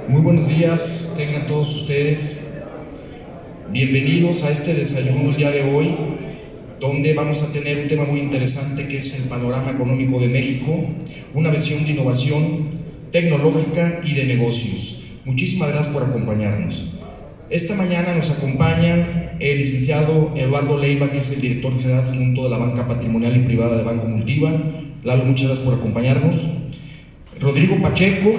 Muy buenos días, tengan todos ustedes. Bienvenidos a este desayuno el día de hoy, donde vamos a tener un tema muy interesante que es el panorama económico de México, una visión de innovación tecnológica y de negocios. Muchísimas gracias por acompañarnos. Esta mañana nos acompaña el licenciado Eduardo Leiva, que es el director general adjunto de la banca patrimonial y privada de Banco Multiva. Lalo, muchas gracias por acompañarnos. Rodrigo Pacheco,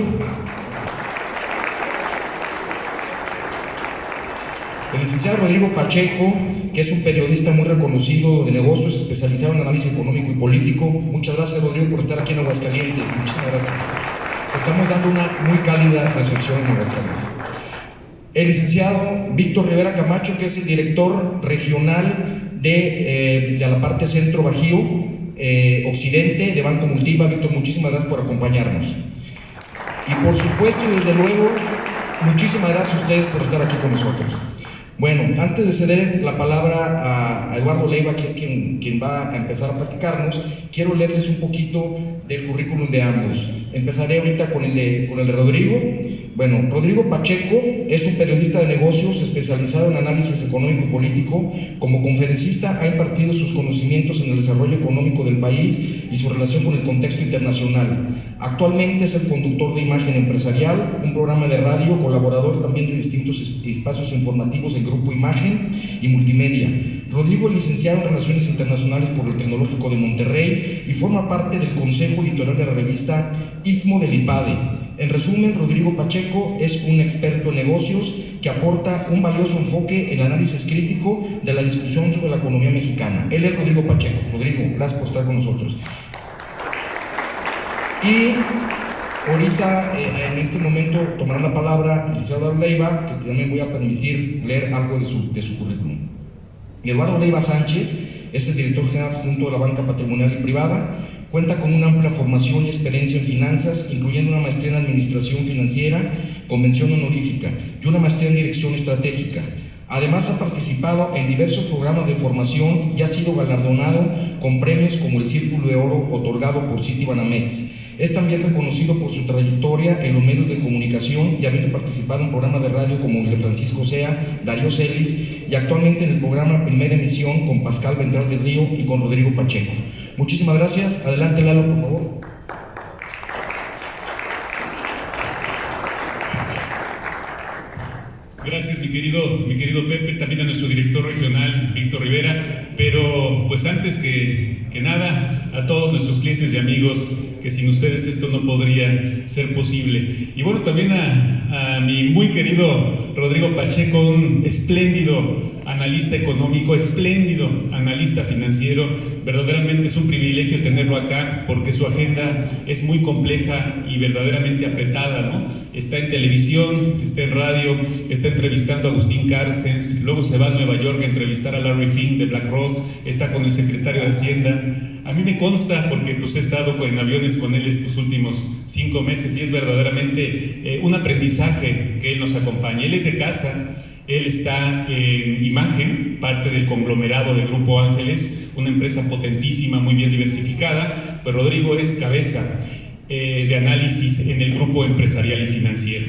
el licenciado Rodrigo Pacheco, que es un periodista muy reconocido de negocios, especializado en análisis económico y político. Muchas gracias, Rodrigo, por estar aquí en Aguascalientes. Muchísimas gracias. Estamos dando una muy cálida recepción en Aguascalientes. El licenciado Víctor Rivera Camacho, que es el director regional de la parte centro Bajío, occidente de Banco Multiva. Víctor, muchísimas gracias por acompañarnos. Y por supuesto, y desde luego, muchísimas gracias a ustedes por estar aquí con nosotros. Bueno, antes de ceder la palabra a Eduardo Leiva, que es quien va a empezar a platicarnos, quiero leerles un poquito del currículum de ambos. Empezaré ahorita con el de Rodrigo. Bueno, Rodrigo Pacheco es un periodista de negocios especializado en análisis económico y político. Como conferencista ha impartido sus conocimientos en el desarrollo económico del país y su relación con el contexto internacional. Actualmente es el conductor de Imagen Empresarial, un programa de radio, colaborador también de distintos espacios informativos del Grupo Imagen y Multimedia. Rodrigo es licenciado en Relaciones Internacionales por el Tecnológico de Monterrey y forma parte del Consejo Editorial de la revista Istmo del IPADE. En resumen, Rodrigo Pacheco es un experto en negocios que aporta un valioso enfoque en el análisis crítico de la discusión sobre la economía mexicana. Él es Rodrigo Pacheco. Rodrigo, gracias por estar con nosotros. Y ahorita, en este momento, tomará la palabra el licenciado Leiva, que también voy a permitir leer algo de su currículum. Eduardo Leiva Sánchez es el director general adjunto de la banca patrimonial y privada. Cuenta con una amplia formación y experiencia en finanzas, incluyendo una maestría en administración financiera, convención honorífica y una maestría en dirección estratégica. Además, ha participado en diversos programas de formación y ha sido galardonado con premios como el Círculo de Oro otorgado por Citibanamex. Es también reconocido por su trayectoria en los medios de comunicación y habiendo participado en programas de radio como el de Francisco Sea, Darío Celis y actualmente en el programa Primera Emisión con Pascal Ventral del Río y con Rodrigo Pacheco. Muchísimas gracias. Adelante, Lalo, por favor. Gracias, mi querido Pepe, también a nuestro director regional, Víctor Rivera, pero pues antes que nada, a todos nuestros clientes y amigos, que sin ustedes esto no podría ser posible. Y bueno, también a mi muy querido Rodrigo Pacheco, un espléndido analista económico, espléndido analista financiero. Verdaderamente es un privilegio tenerlo acá porque su agenda es muy compleja y verdaderamente apretada, ¿no? Está en televisión, está en radio, está entrevistando a Agustín Carstens, luego se va a Nueva York a entrevistar a Larry Fink de BlackRock, está con el secretario de Hacienda. A mí me consta porque pues he estado en aviones con él estos últimos 5 meses y es verdaderamente un aprendizaje que él nos acompaña. Él es de casa. Él está en Imagen, parte del conglomerado de Grupo Ángeles, una empresa potentísima, muy bien diversificada, pero Rodrigo es cabeza de análisis en el Grupo Empresarial y Financiero.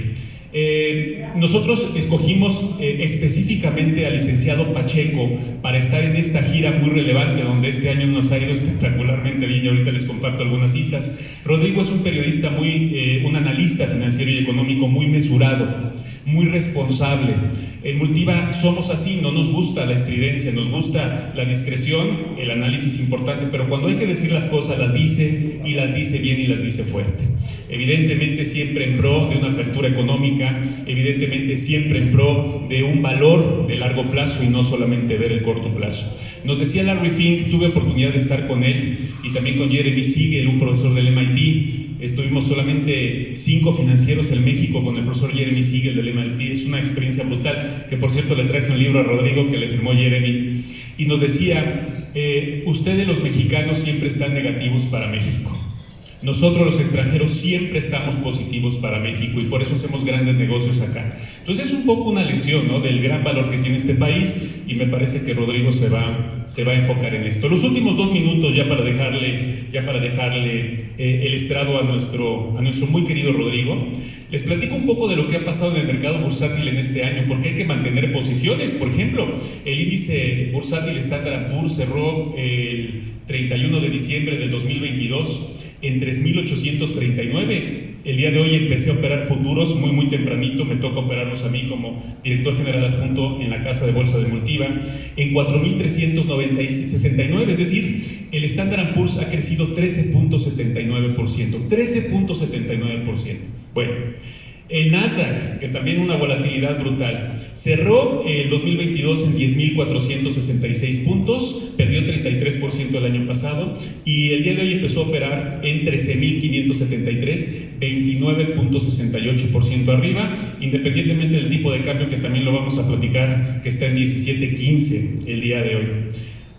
Nosotros escogimos específicamente al licenciado Pacheco para estar en esta gira muy relevante donde este año nos ha ido espectacularmente bien y ahorita les comparto algunas cifras. Rodrigo es un periodista un analista financiero y económico muy mesurado, muy responsable. En Multiva somos así, no nos gusta la estridencia, nos gusta la discreción, el análisis importante, pero cuando hay que decir las cosas las dice y las dice bien y las dice fuerte. Evidentemente siempre en pro de una apertura económica, evidentemente siempre en pro de un valor de largo plazo y no solamente ver el corto plazo. Nos decía Larry Fink, tuve oportunidad de estar con él y también con Jeremy Siegel, un profesor del MIT. Estuvimos solamente 5 financieros en México con el profesor Jeremy Siegel del MIT. Es una experiencia brutal, que por cierto le traje un libro a Rodrigo que le firmó Jeremy. Y nos decía, ustedes los mexicanos siempre están negativos para México. Nosotros los extranjeros siempre estamos positivos para México y por eso hacemos grandes negocios acá. Entonces es un poco una lección, ¿no?, del gran valor que tiene este país y me parece que Rodrigo se va a enfocar en esto. Los últimos 2 minutos ya para dejarle el estrado a nuestro muy querido Rodrigo. Les platico un poco de lo que ha pasado en el mercado bursátil en este año, porque hay que mantener posiciones. Por ejemplo, el índice bursátil Standard & Poor's cerró el 31 de diciembre del 2022 en 3.839. El día de hoy empecé a operar futuros muy tempranito, me toca operarlos a mí como director general adjunto en la casa de bolsa de Multiva, en 4.369, es decir, el Standard & Poor's ha crecido 13.79%, 13.79%. Bueno, el Nasdaq, que también una volatilidad brutal, cerró el 2022 en 10.466 puntos, perdió 33% el año pasado y el día de hoy empezó a operar en 13.573, 29.68% arriba, independientemente del tipo de cambio que también lo vamos a platicar, que está en 17.15 el día de hoy.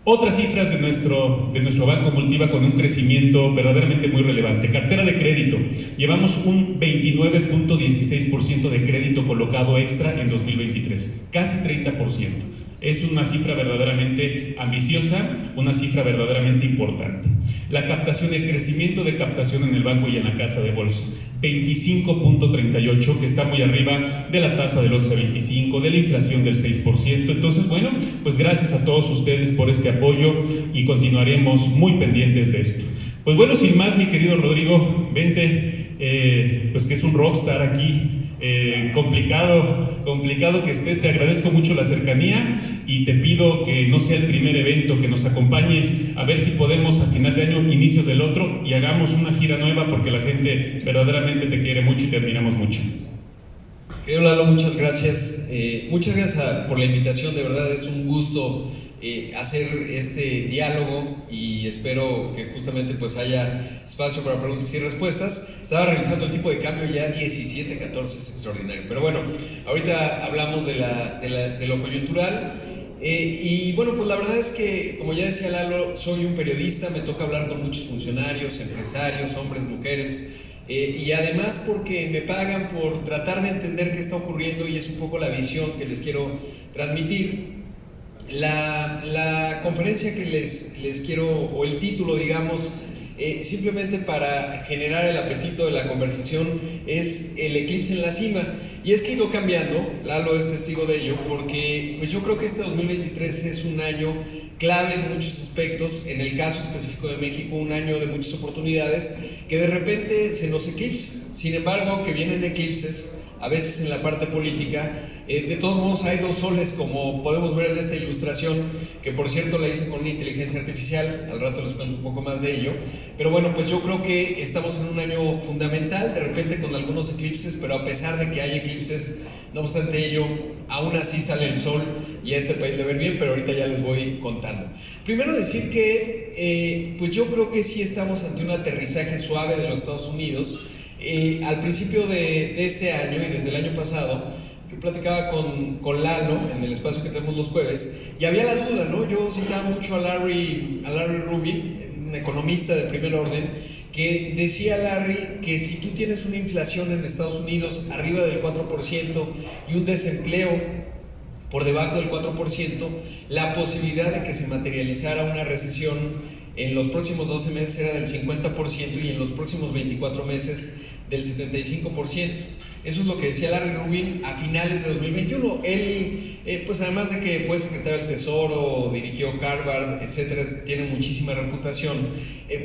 Otras cifras de nuestro Banco Multiva con un crecimiento verdaderamente muy relevante. Cartera de crédito. Llevamos un 29.16% de crédito colocado extra en 2023. Casi 30%. Es una cifra verdaderamente ambiciosa, una cifra verdaderamente importante. La captación, el crecimiento de captación en el banco y en la casa de bolsa. 25.38, que está muy arriba de la tasa del 11.25, de la inflación del 6%. Entonces, bueno, pues gracias a todos ustedes por este apoyo y continuaremos muy pendientes de esto. Pues bueno, sin más, mi querido Rodrigo, vente, pues que es un rockstar aquí. Complicado que estés, te agradezco mucho la cercanía y te pido que no sea el primer evento, que nos acompañes a ver si podemos a final de año, inicios del otro, y hagamos una gira nueva porque la gente verdaderamente te quiere mucho y te admiramos mucho. Querido Lalo, muchas gracias. Muchas gracias por la invitación, de verdad es un gusto hacer este diálogo y espero que justamente pues haya espacio para preguntas y respuestas. Estaba revisando el tipo de cambio ya 17.14, es extraordinario, pero bueno, ahorita hablamos de lo coyuntural. Y bueno, pues la verdad es que, como ya decía Lalo, soy un periodista, me toca hablar con muchos funcionarios, empresarios, hombres, mujeres, y además porque me pagan por tratar de entender qué está ocurriendo y es un poco la visión que les quiero transmitir. La conferencia que les quiero, o el título, digamos, simplemente para generar el apetito de la conversación, es el eclipse en la cima. Y es que ha ido cambiando, Lalo es testigo de ello, porque pues yo creo que este 2023 es un año clave en muchos aspectos, en el caso específico de México, un año de muchas oportunidades, que de repente se nos eclipsa. Sin embargo, aunque vienen eclipses, a veces en la parte política, de todos modos hay dos soles, como podemos ver en esta ilustración, que por cierto la hice con una inteligencia artificial, al rato les cuento un poco más de ello, pero bueno, pues yo creo que estamos en un año fundamental, de repente con algunos eclipses, pero a pesar de que hay eclipses, no obstante ello, aún así sale el sol y a este país le ven bien, pero ahorita ya les voy contando. Primero decir que, pues yo creo que sí estamos ante un aterrizaje suave de los Estados Unidos. Al principio de este año y desde el año pasado, yo platicaba con Lalo en el espacio que tenemos los jueves y había la duda, ¿no? Yo citaba mucho a Larry Rubin, un economista de primer orden, que decía Larry que si tú tienes una inflación en Estados Unidos arriba del 4% y un desempleo por debajo del 4%, la posibilidad de que se materializara una recesión en los próximos 12 meses era del 50% y en los próximos 24 meses del 75%. Eso es lo que decía Larry Rubin a finales de 2021. Él, pues además de que fue secretario del Tesoro, dirigió Harvard, etcétera, tiene muchísima reputación,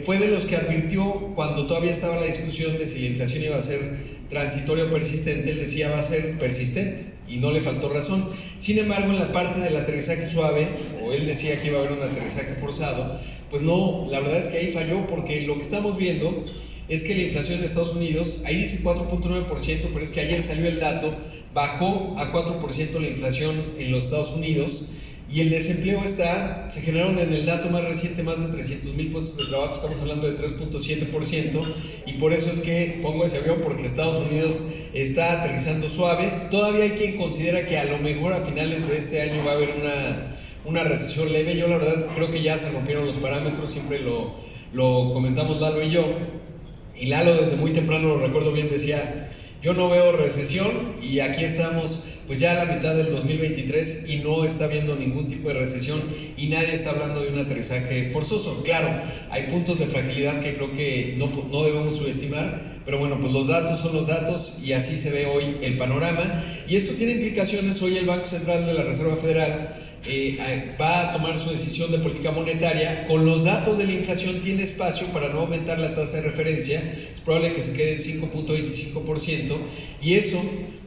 fue de los que advirtió cuando todavía estaba la discusión de si la inflación iba a ser transitoria o persistente. Él decía va a ser persistente y no le faltó razón. Sin embargo, en la parte del aterrizaje suave, o él decía que iba a haber un aterrizaje forzado, pues no, la verdad es que ahí falló, porque lo que estamos viendo es que la inflación en Estados Unidos, ahí dice 4.9%, pero es que ayer salió el dato, bajó a 4% la inflación en los Estados Unidos, y el desempleo se generaron en el dato más reciente más de 300,000 puestos de trabajo, estamos hablando de 3.7%, y por eso es que pongo ese avión, porque Estados Unidos está aterrizando suave. Todavía hay quien considera que a lo mejor a finales de este año va a haber una recesión leve. Yo la verdad creo que ya se rompieron los parámetros, siempre lo comentamos Lalo y yo, y Lalo desde muy temprano, lo recuerdo bien, decía Yo no veo recesión y aquí estamos pues ya a la mitad del 2023 y no está habiendo ningún tipo de recesión y nadie está hablando de un aterrizaje forzoso. Claro, hay puntos de fragilidad que creo que no debemos subestimar, pero bueno, pues los datos son los datos y así se ve hoy el panorama. Y esto tiene implicaciones. Hoy el Banco Central de la Reserva Federal va a tomar su decisión de política monetaria. Con los datos de la inflación tiene espacio para no aumentar la tasa de referencia. Es probable que se quede en 5.25% y eso,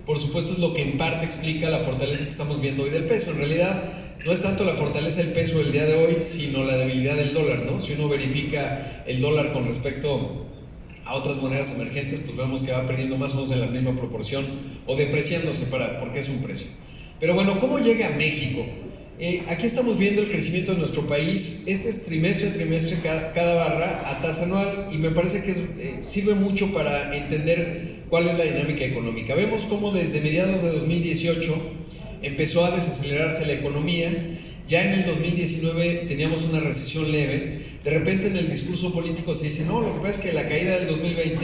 por supuesto, es lo que en parte explica la fortaleza que estamos viendo hoy del peso. En realidad no es tanto la fortaleza del peso del día de hoy, sino la debilidad del dólar, ¿no? Si uno verifica el dólar con respecto a otras monedas emergentes, pues vemos que va perdiendo más o menos en la misma proporción o depreciándose porque es un precio. Pero bueno, ¿cómo llega a México? Aquí estamos viendo el crecimiento de nuestro país. Este es trimestre a trimestre, cada barra a tasa anual, y me parece que sirve mucho para entender cuál es la dinámica económica. Vemos cómo desde mediados de 2018 empezó a desacelerarse la economía. Ya en el 2019 teníamos una recesión leve. De repente en el discurso político se dice, no, lo que pasa es que la caída del 2020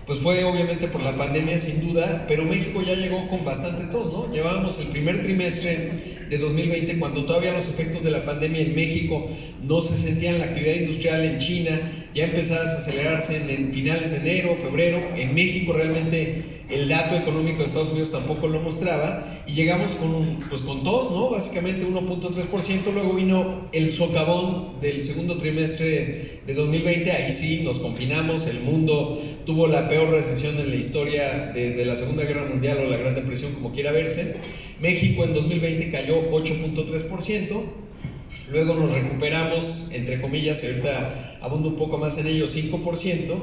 pues fue obviamente por la pandemia sin duda, pero México ya llegó con bastante tos, ¿no? Llevábamos el primer trimestre de 2020 cuando todavía los efectos de la pandemia en México no se sentían, la actividad industrial en China ya empezaba a acelerarse en finales de enero, febrero. En México realmente el dato económico de Estados Unidos tampoco lo mostraba y llegamos con tos, ¿no? Básicamente 1.3%, luego vino el socavón del segundo trimestre de 2020, ahí sí nos confinamos, el mundo tuvo la peor recesión en la historia desde la Segunda Guerra Mundial o la Gran Depresión, como quiera verse. México en 2020 cayó 8.3%, luego nos recuperamos, entre comillas, y ahorita abundo un poco más en ello, 5%.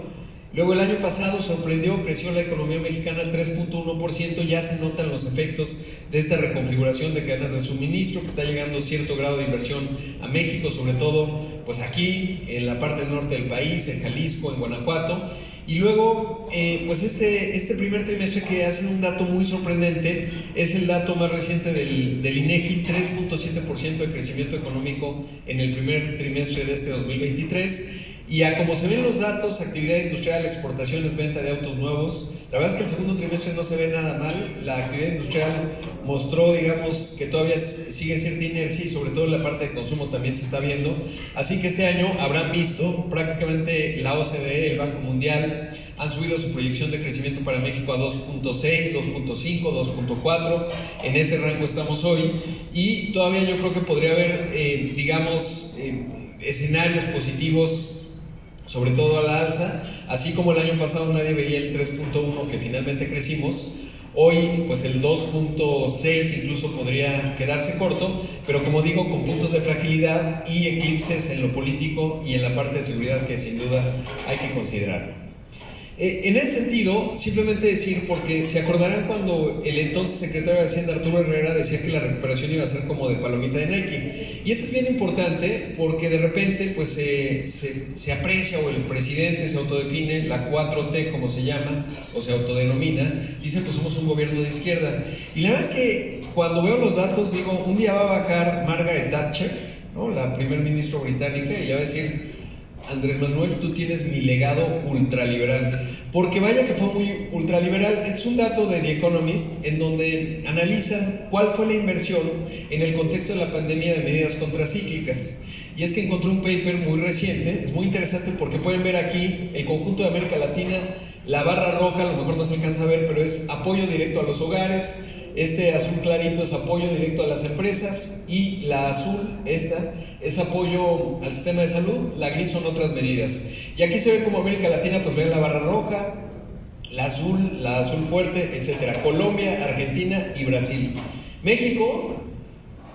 Luego el año pasado sorprendió, creció la economía mexicana al 3.1%, ya se notan los efectos de esta reconfiguración de cadenas de suministro, que está llegando cierto grado de inversión a México, sobre todo pues aquí, en la parte norte del país, en Jalisco, en Guanajuato. Y luego, pues este primer trimestre, que ha sido un dato muy sorprendente, es el dato más reciente del INEGI, 3.7% de crecimiento económico en el primer trimestre de este 2023. Y a como se ven los datos, actividad industrial, exportaciones, venta de autos nuevos, la verdad es que el segundo trimestre no se ve nada mal. La actividad industrial mostró, digamos, que todavía sigue cierta inercia y sobre todo en la parte de consumo también se está viendo. Así que este año habrán visto prácticamente la OCDE, el Banco Mundial, han subido su proyección de crecimiento para México a 2.6, 2.5, 2.4, en ese rango estamos hoy, y todavía yo creo que podría haber, escenarios positivos, sobre todo a la alza. Así como el año pasado nadie veía el 3.1 que finalmente crecimos, hoy pues el 2.6 incluso podría quedarse corto, pero como digo, con puntos de fragilidad y eclipses en lo político y en la parte de seguridad que sin duda hay que considerar. En ese sentido, simplemente decir, porque se acordarán cuando el entonces secretario de Hacienda, Arturo Herrera, decía que la recuperación iba a ser como de palomita de Nike. Y esto es bien importante porque de repente pues se aprecia, o el presidente se autodefine, la 4T como se llama, o se autodenomina, dice pues somos un gobierno de izquierda. Y la verdad es que cuando veo los datos digo, un día va a bajar Margaret Thatcher, ¿no?, la primer ministro británica, y le va a decir, Andrés Manuel, tú tienes mi legado ultraliberal, porque vaya que fue muy ultraliberal. Es un dato de The Economist en donde analizan cuál fue la inversión en el contexto de la pandemia de medidas contracíclicas, y es que encontré un paper muy reciente, es muy interesante porque pueden ver aquí el conjunto de América Latina, la barra roja, a lo mejor no se alcanza a ver, pero es apoyo directo a los hogares, este azul clarito es apoyo directo a las empresas, y la azul, esta, es apoyo al sistema de salud, la gris son otras medidas. Y aquí se ve como América Latina, pues ven la barra roja, la azul fuerte, etcétera. Colombia, Argentina y Brasil. México,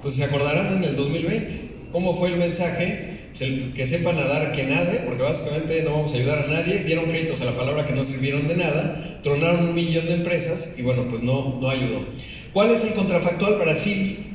pues se acordarán en el 2020. ¿Cómo fue el mensaje? Pues el que sepa nadar que nade, porque básicamente no vamos a ayudar a nadie. Dieron créditos a la palabra que no sirvieron de nada, tronaron 1 millón de empresas y bueno, pues no ayudó. ¿Cuál es el contrafactual? Brasil.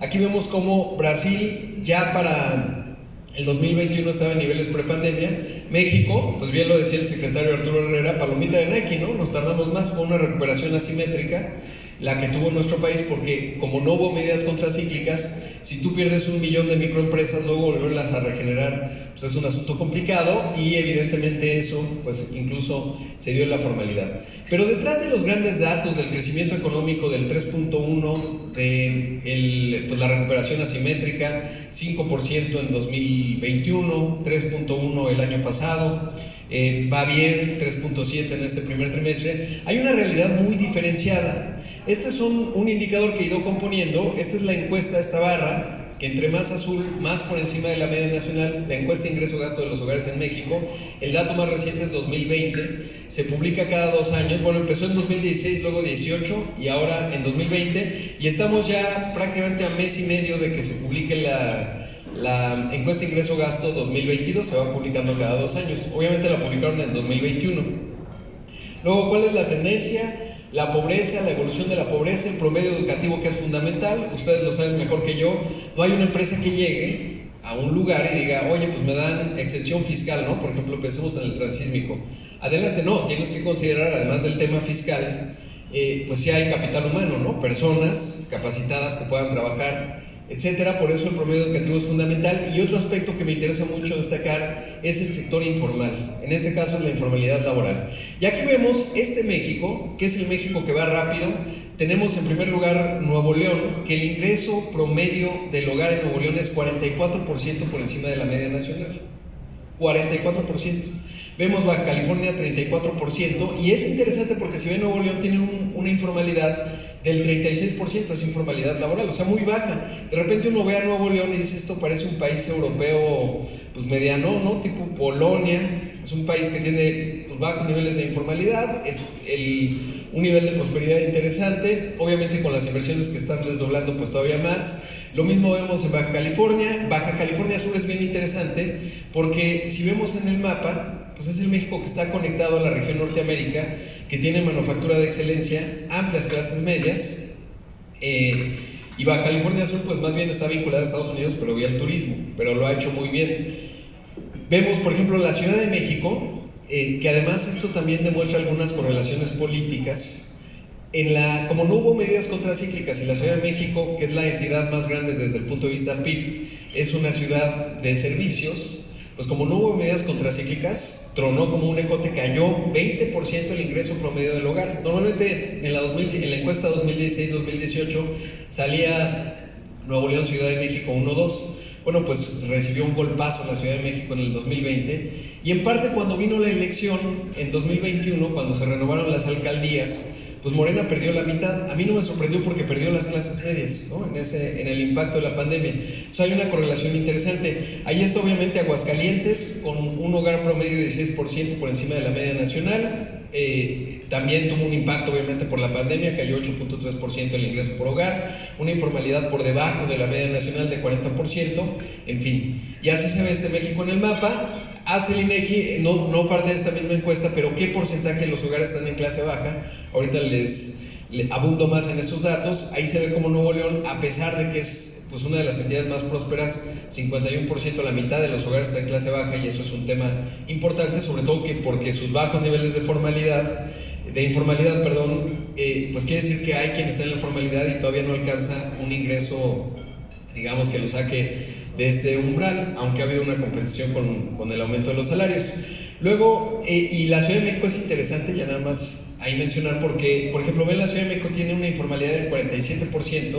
Aquí vemos cómo Brasil ya para el 2021 estaba en niveles prepandemia. México, pues bien lo decía el secretario Arturo Herrera, palomita de Nike, ¿no? Nos tardamos más, fue una recuperación asimétrica. la que tuvo nuestro país, porque como no hubo medidas contracíclicas, si tú pierdes 1 millón de microempresas, luego volverlas a regenerar, pues es un asunto complicado, y evidentemente eso, pues incluso se dio en la formalidad. Pero detrás de los grandes datos del crecimiento económico del 3.1, de pues la recuperación asimétrica, 5% en 2021, 3.1 el año pasado, va bien, 3.7 en este primer trimestre, hay una realidad muy diferenciada. Este es un indicador que he ido componiendo. Esta es la encuesta, esta barra, que entre más azul, más por encima de la media nacional, la encuesta ingreso-gasto de los hogares en México. El dato más reciente es 2020, se publica cada 2 años, bueno, empezó en 2016, luego 18 y ahora en 2020, y estamos ya prácticamente a mes y medio de que se publique la encuesta ingreso-gasto 2022, se va publicando cada 2 años. Obviamente la publicaron en 2021. Luego, ¿cuál es la tendencia? La pobreza, la evolución de la pobreza, el promedio educativo, que es fundamental. Ustedes lo saben mejor que yo. No hay una empresa que llegue a un lugar y diga, oye, pues me dan exención fiscal, ¿no? Por ejemplo, pensemos en el transísmico. Adelante, no, tienes que considerar, además del tema fiscal, pues si hay capital humano, ¿no? Personas capacitadas que puedan trabajar, etcétera. Por eso el promedio educativo es fundamental. Y otro aspecto que me interesa mucho destacar es el sector informal, en este caso es la informalidad laboral. Y aquí vemos este México, que es el México que va rápido. Tenemos en primer lugar Nuevo León, que el ingreso promedio del hogar en Nuevo León es 44% por encima de la media nacional, 44%. Vemos Baja California 34%, y es interesante porque si ven, Nuevo León tiene una informalidad del 36%, es informalidad laboral, o sea, muy baja. De repente uno ve a Nuevo León y dice, esto parece un país europeo, pues mediano, ¿no? Tipo Polonia. Es un país que tiene pues bajos niveles de informalidad, es un nivel de prosperidad interesante, obviamente con las inversiones que están desdoblando pues todavía más. Lo mismo vemos en Baja California Sur es bien interesante, porque si vemos en el mapa, pues es el México que está conectado a la región Norteamérica, que tiene manufactura de excelencia, amplias clases medias, y Baja California Sur pues más bien está vinculada a Estados Unidos, pero vía el turismo, pero lo ha hecho muy bien. Vemos, por ejemplo, la Ciudad de México, que además esto también demuestra algunas correlaciones políticas. Como no hubo medidas contracíclicas, y la Ciudad de México, que es la entidad más grande desde el punto de vista PIB, es una ciudad de servicios, pues como no hubo medidas contracíclicas, tronó como un ejote, cayó 20% el ingreso promedio del hogar. Normalmente en la encuesta 2016-2018 salía Nuevo León, Ciudad de México 1-2. Bueno, pues recibió un golpazo la Ciudad de México en el 2020, y en parte cuando vino la elección en 2021, cuando se renovaron las alcaldías, pues Morena perdió la mitad. A mí no me sorprendió porque perdió las clases medias, ¿no? En el impacto de la pandemia. O sea, hay una correlación interesante. Ahí está obviamente Aguascalientes, con un hogar promedio de 16% por encima de la media nacional. También tuvo un impacto obviamente por la pandemia, cayó 8.3% el ingreso por hogar, una informalidad por debajo de la media nacional de 40%, en fin. Y así se ve este México en el mapa. Hace el INEGI, no parte de esta misma encuesta, pero qué porcentaje de los hogares están en clase baja. Ahorita les abundo más en estos datos. Ahí se ve como Nuevo León, a pesar de que es pues una de las entidades más prósperas, 51%, la mitad de los hogares está en clase baja, y eso es un tema importante, sobre todo porque sus bajos niveles de informalidad, pues quiere decir que hay quien está en la formalidad y todavía no alcanza un ingreso, digamos, que lo saque de este umbral, aunque ha habido una compensación con el aumento de los salarios. Luego, y la Ciudad de México es interesante, ya nada más ahí mencionar, porque, por ejemplo, ven, la Ciudad de México tiene una informalidad del 47%,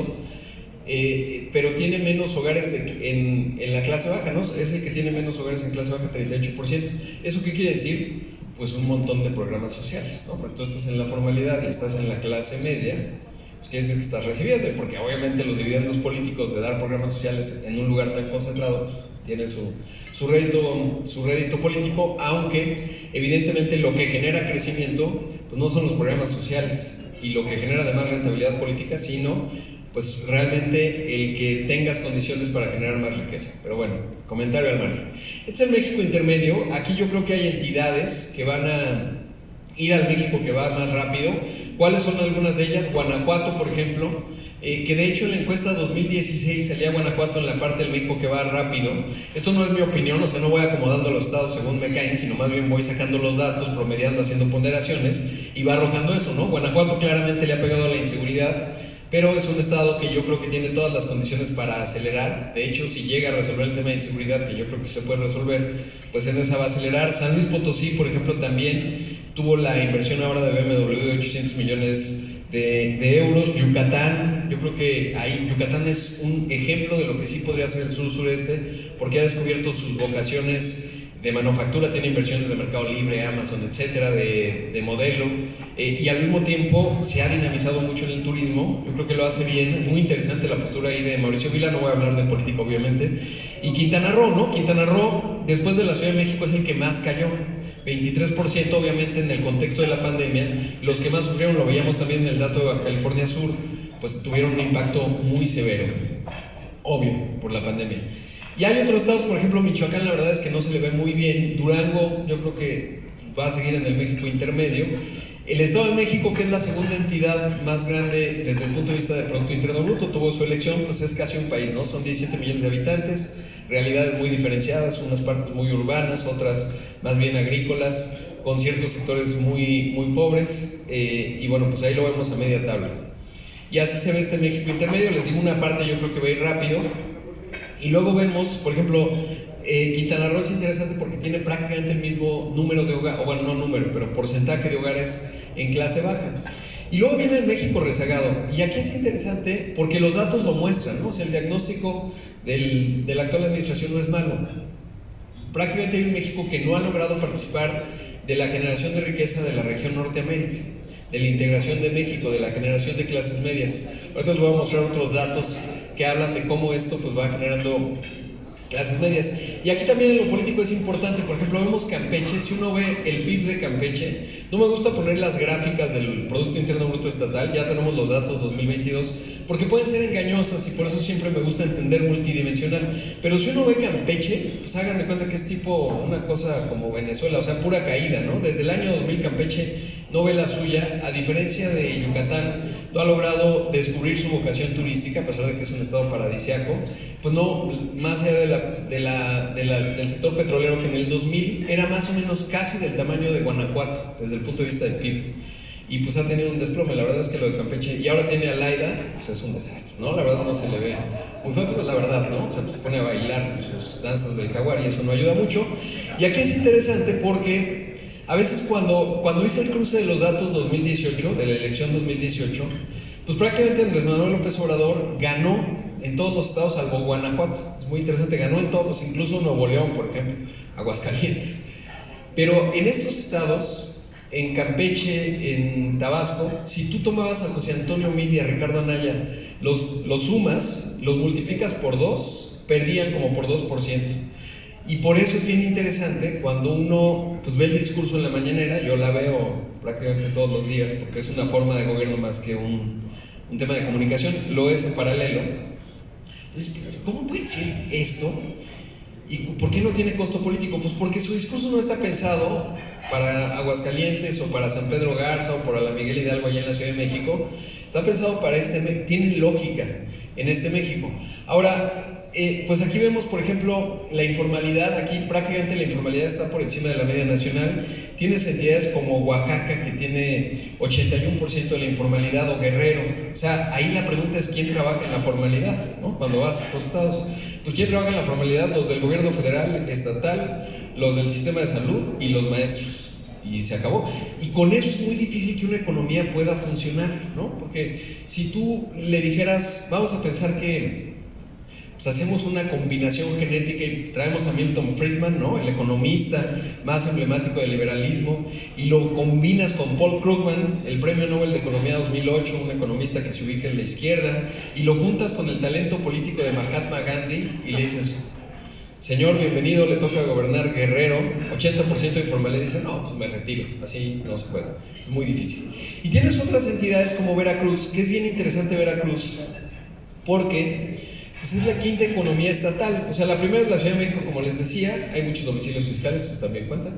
pero tiene menos hogares en la clase baja, ¿no? Es el que tiene menos hogares en clase baja, 38%. ¿Eso qué quiere decir? Pues un montón de programas sociales, ¿no? Porque tú estás en la formalidad y estás en la clase media, pues quiere decir que estás recibiendo, porque obviamente los dividendos políticos de dar programas sociales en un lugar tan concentrado, pues tiene su rédito político, aunque evidentemente lo que genera crecimiento pues no son los programas sociales, y lo que genera además rentabilidad política, sino pues realmente el que tengas condiciones para generar más riqueza. Pero bueno, comentario al margen. Este es el México intermedio. Aquí yo creo que hay entidades que van a ir al México que va más rápido. ¿Cuáles son algunas de ellas? Guanajuato, por ejemplo, que de hecho en la encuesta 2016 salía Guanajuato en la parte del México que va rápido. Esto no es mi opinión, o sea, no voy acomodando los estados según me caen, sino más bien voy sacando los datos, promediando, haciendo ponderaciones, y va arrojando eso, ¿no? Guanajuato claramente le ha pegado a la inseguridad, pero es un estado que yo creo que tiene todas las condiciones para acelerar. De hecho, si llega a resolver el tema de inseguridad, que yo creo que se puede resolver, pues en esa va a acelerar. San Luis Potosí, por ejemplo, también tuvo la inversión ahora de BMW de 800 millones de euros. Yucatán, yo creo que ahí Yucatán es un ejemplo de lo que sí podría ser el sur-sureste, porque ha descubierto sus vocaciones de manufactura, tiene inversiones de Mercado Libre, Amazon, etcétera, de modelo, y al mismo tiempo se ha dinamizado mucho en el turismo. Yo creo que lo hace bien. Es muy interesante la postura ahí de Mauricio Vila. No voy a hablar de política, obviamente. Y Quintana Roo, ¿no? Quintana Roo, después de la Ciudad de México, es el que más cayó. 23%, obviamente, en el contexto de la pandemia. Los que más sufrieron, lo veíamos también en el dato de Baja California Sur, pues tuvieron un impacto muy severo, obvio, por la pandemia. Y hay otros estados, por ejemplo, Michoacán, la verdad es que no se le ve muy bien. Durango, yo creo que va a seguir en el México intermedio. El Estado de México, que es la segunda entidad más grande desde el punto de vista del Producto Interno Bruto, tuvo su elección, pues es casi un país, ¿no? Son 17 millones de habitantes, realidades muy diferenciadas, unas partes muy urbanas, otras más bien agrícolas, con ciertos sectores muy pobres, y bueno, pues ahí lo vemos a media tabla. Y así se ve este México intermedio. Les digo una parte, yo creo que va a ir rápido. Y luego vemos, por ejemplo, Quintana Roo es interesante porque tiene prácticamente el mismo número de hogares, o bueno, no número, pero porcentaje de hogares en clase baja. Y luego viene el México rezagado. Y aquí es interesante porque los datos lo muestran, ¿no? O sea, el diagnóstico de la actual administración no es malo. Prácticamente hay un México que no ha logrado participar de la generación de riqueza de la región Norteamérica, de la integración de México, de la generación de clases medias. Ahorita les voy a mostrar otros datos que hablan de cómo esto pues va generando clases medias. Y aquí también en lo político es importante. Por ejemplo, vemos Campeche. Si uno ve el PIB de Campeche, no me gusta poner las gráficas del Producto Interno Bruto Estatal, ya tenemos los datos 2022, porque pueden ser engañosas y por eso siempre me gusta entender multidimensional. Pero si uno ve Campeche, pues hagan de cuenta que es tipo una cosa como Venezuela, o sea, pura caída, ¿no? Desde el año 2000 Campeche no ve la suya. A diferencia de Yucatán, no ha logrado descubrir su vocación turística, a pesar de que es un estado paradisiaco. Pues no, más allá del sector petrolero, que en el 2000 era más o menos casi del tamaño de Guanajuato, desde el punto de vista del PIB. Y pues ha tenido un desplome. La verdad es que lo de Campeche, y ahora tiene a Laida, pues es un desastre, ¿no? La verdad no se le ve muy feo, pues la verdad, ¿no? O sea, pues se pone a bailar sus danzas del jaguar y eso no ayuda mucho. Y aquí es interesante porque a veces cuando hice el cruce de los datos 2018, de la elección 2018, pues prácticamente Andrés Manuel López Obrador ganó en todos los estados salvo Guanajuato. Es muy interesante, ganó en todos, incluso Nuevo León, por ejemplo, Aguascalientes. Pero en estos estados, en Campeche, en Tabasco, si tú tomabas a José Antonio Meade y a Ricardo Anaya, los sumas, los multiplicas por 2, perdían como por 2%. Y por eso es bien interesante cuando uno pues ve el discurso en la mañanera. Yo la veo prácticamente todos los días porque es una forma de gobierno más que un tema de comunicación, lo es en paralelo. Entonces, ¿cómo puede ser esto? ¿Y por qué no tiene costo político? Pues porque su discurso no está pensado para Aguascalientes o para San Pedro Garza o para la Miguel Hidalgo allá en la Ciudad de México. Está pensado para tiene lógica en este México. Ahora, pues aquí vemos, por ejemplo, la informalidad. Aquí prácticamente la informalidad está por encima de la media nacional. Tienes entidades como Oaxaca, que tiene 81% de la informalidad, o Guerrero. O sea, ahí la pregunta es quién trabaja en la formalidad, ¿no? Cuando vas a estos estados, pues quién trabaja en la formalidad: los del gobierno federal, estatal, los del sistema de salud y los maestros. Y se acabó. Y con eso es muy difícil que una economía pueda funcionar, ¿no? Porque si tú le dijeras, vamos a pensar que pues hacemos una combinación genética y traemos a Milton Friedman, ¿no? El economista más emblemático del liberalismo, y lo combinas con Paul Krugman, el premio Nobel de Economía 2008, un economista que se ubica en la izquierda, y lo juntas con el talento político de Mahatma Gandhi y le dices: señor, bienvenido, le toca gobernar Guerrero, 80% de informalidad. Y dice: no, pues me retiro, así no se puede, es muy difícil. Y tienes otras entidades como Veracruz, que es bien interesante Veracruz, porque pues es la quinta economía estatal. O sea, la primera es la Ciudad de México, como les decía, hay muchos domicilios fiscales, eso también cuenta.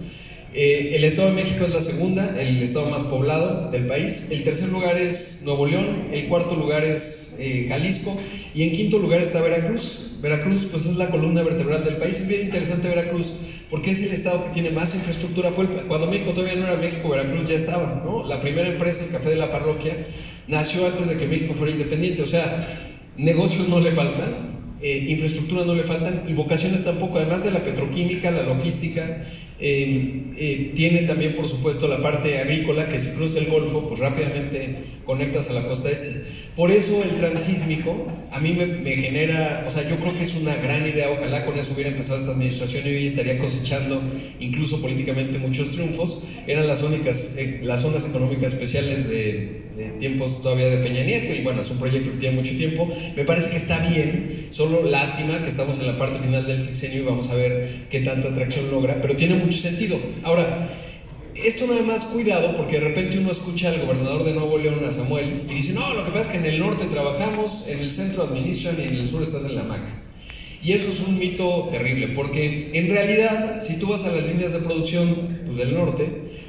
El Estado de México es la segunda, el estado más poblado del país. El tercer lugar es Nuevo León, el cuarto lugar es Jalisco, y en quinto lugar está Veracruz. Veracruz pues es la columna vertebral del país. Es bien interesante Veracruz porque es el estado que tiene más infraestructura. Cuando México todavía no era México, Veracruz ya estaba, ¿no? La primera empresa, el Café de la Parroquia, nació antes de que México fuera independiente. O sea, negocios no le faltan, infraestructura no le faltan, y vocaciones tampoco. Además de la petroquímica, la logística, tiene también, por supuesto, la parte agrícola, que si cruza el Golfo, pues rápidamente conectas a la costa este. Por eso el transísmico a mí me genera, o sea, yo creo que es una gran idea. Ojalá con eso hubiera empezado esta administración y hoy estaría cosechando incluso políticamente muchos triunfos. Eran las únicas, las zonas económicas especiales de tiempos todavía de Peña Nieto, y bueno, es un proyecto que tiene mucho tiempo. Me parece que está bien, solo lástima que estamos en la parte final del sexenio y vamos a ver qué tanta atracción logra, pero tiene mucho sentido. Ahora, esto nada más cuidado, porque de repente uno escucha al gobernador de Nuevo León, a Samuel, y dice, no, lo que pasa es que en el norte trabajamos, en el centro administran y en el sur están en la hamaca. Y eso es un mito terrible, porque en realidad, si tú vas a las líneas de producción, pues del norte,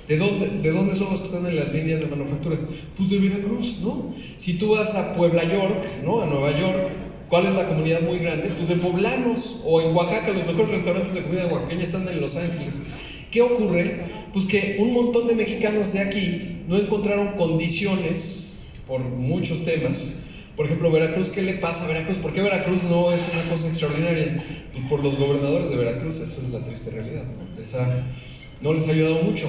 ¿de dónde son los que están en las líneas de manufactura? Pues de Veracruz, ¿no? Si tú vas a Puebla, York, ¿no? A Nueva York, ¿cuál es la comunidad muy grande? Pues de poblanos. O en Oaxaca, los mejores restaurantes de comida oaxaqueña están en Los Ángeles. ¿Qué ocurre? Pues que un montón de mexicanos de aquí no encontraron condiciones por muchos temas. Por ejemplo, Veracruz, ¿qué le pasa a Veracruz? ¿Por qué Veracruz no es una cosa extraordinaria? Pues por los gobernadores de Veracruz, esa es la triste realidad, ¿no? No les ha ayudado mucho.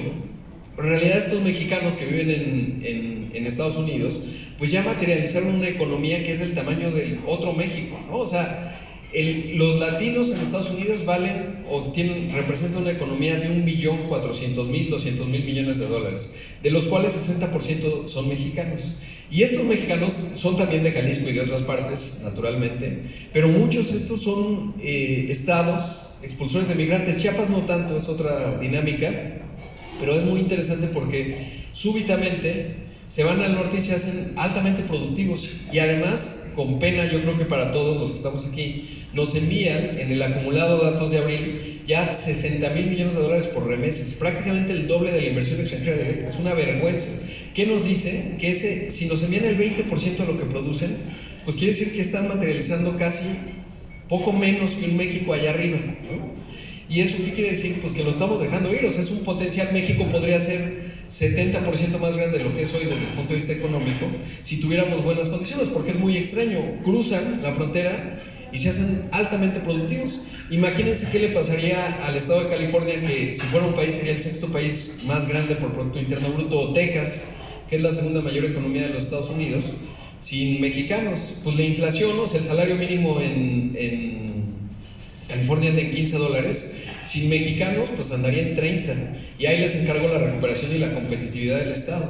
Pero en realidad estos mexicanos que viven en Estados Unidos, pues ya materializaron una economía que es del tamaño del otro México, ¿no? O sea, los latinos en Estados Unidos valen o representan una economía de 1.400.000, 200.000 millones de dólares, de los cuales 60% son mexicanos. Y estos mexicanos son también de Jalisco y de otras partes, naturalmente, pero muchos de estos son estados expulsores de migrantes. Chiapas no tanto, es otra dinámica, pero es muy interesante porque súbitamente se van al norte y se hacen altamente productivos, y además, con pena yo creo que para todos los que estamos aquí, nos envían en el acumulado de datos de abril ya 60.000 millones de dólares por remesas, prácticamente el doble de la inversión extranjera directa. Es una vergüenza. ¿Qué nos dice? Que si nos envían el 20% de lo que producen, pues quiere decir que están materializando casi poco menos que un México allá arriba, ¿no? ¿Y eso qué quiere decir? Pues que lo estamos dejando ir. O sea, es un potencial. México podría ser 70% más grande de lo que es hoy desde el punto de vista económico si tuviéramos buenas condiciones, porque es muy extraño. Cruzan la frontera y se hacen altamente productivos. Imagínense qué le pasaría al estado de California, que si fuera un país sería el sexto país más grande por Producto Interno Bruto, o Texas, que es la segunda mayor economía de los Estados Unidos, sin mexicanos. Pues la inflación, o sea, el salario mínimo en California anda en $15, sin mexicanos pues andaría en 30, y ahí les encargo la recuperación y la competitividad del estado.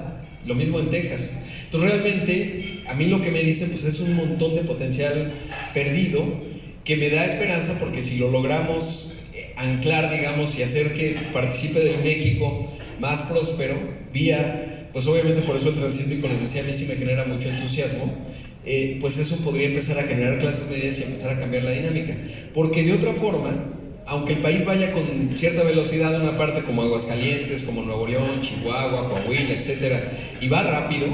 Lo mismo en Texas. Entonces realmente a mí lo que me dicen pues es un montón de potencial perdido, que me da esperanza, porque si lo logramos anclar, digamos, y hacer que participe del México más próspero vía, pues obviamente por eso el transísmico, les decía, a mí sí me genera mucho entusiasmo. Pues eso podría empezar a generar clases medias y empezar a cambiar la dinámica, porque de otra forma, aunque el país vaya con cierta velocidad, una parte como Aguascalientes, como Nuevo León, Chihuahua, Coahuila, etcétera, y va rápido,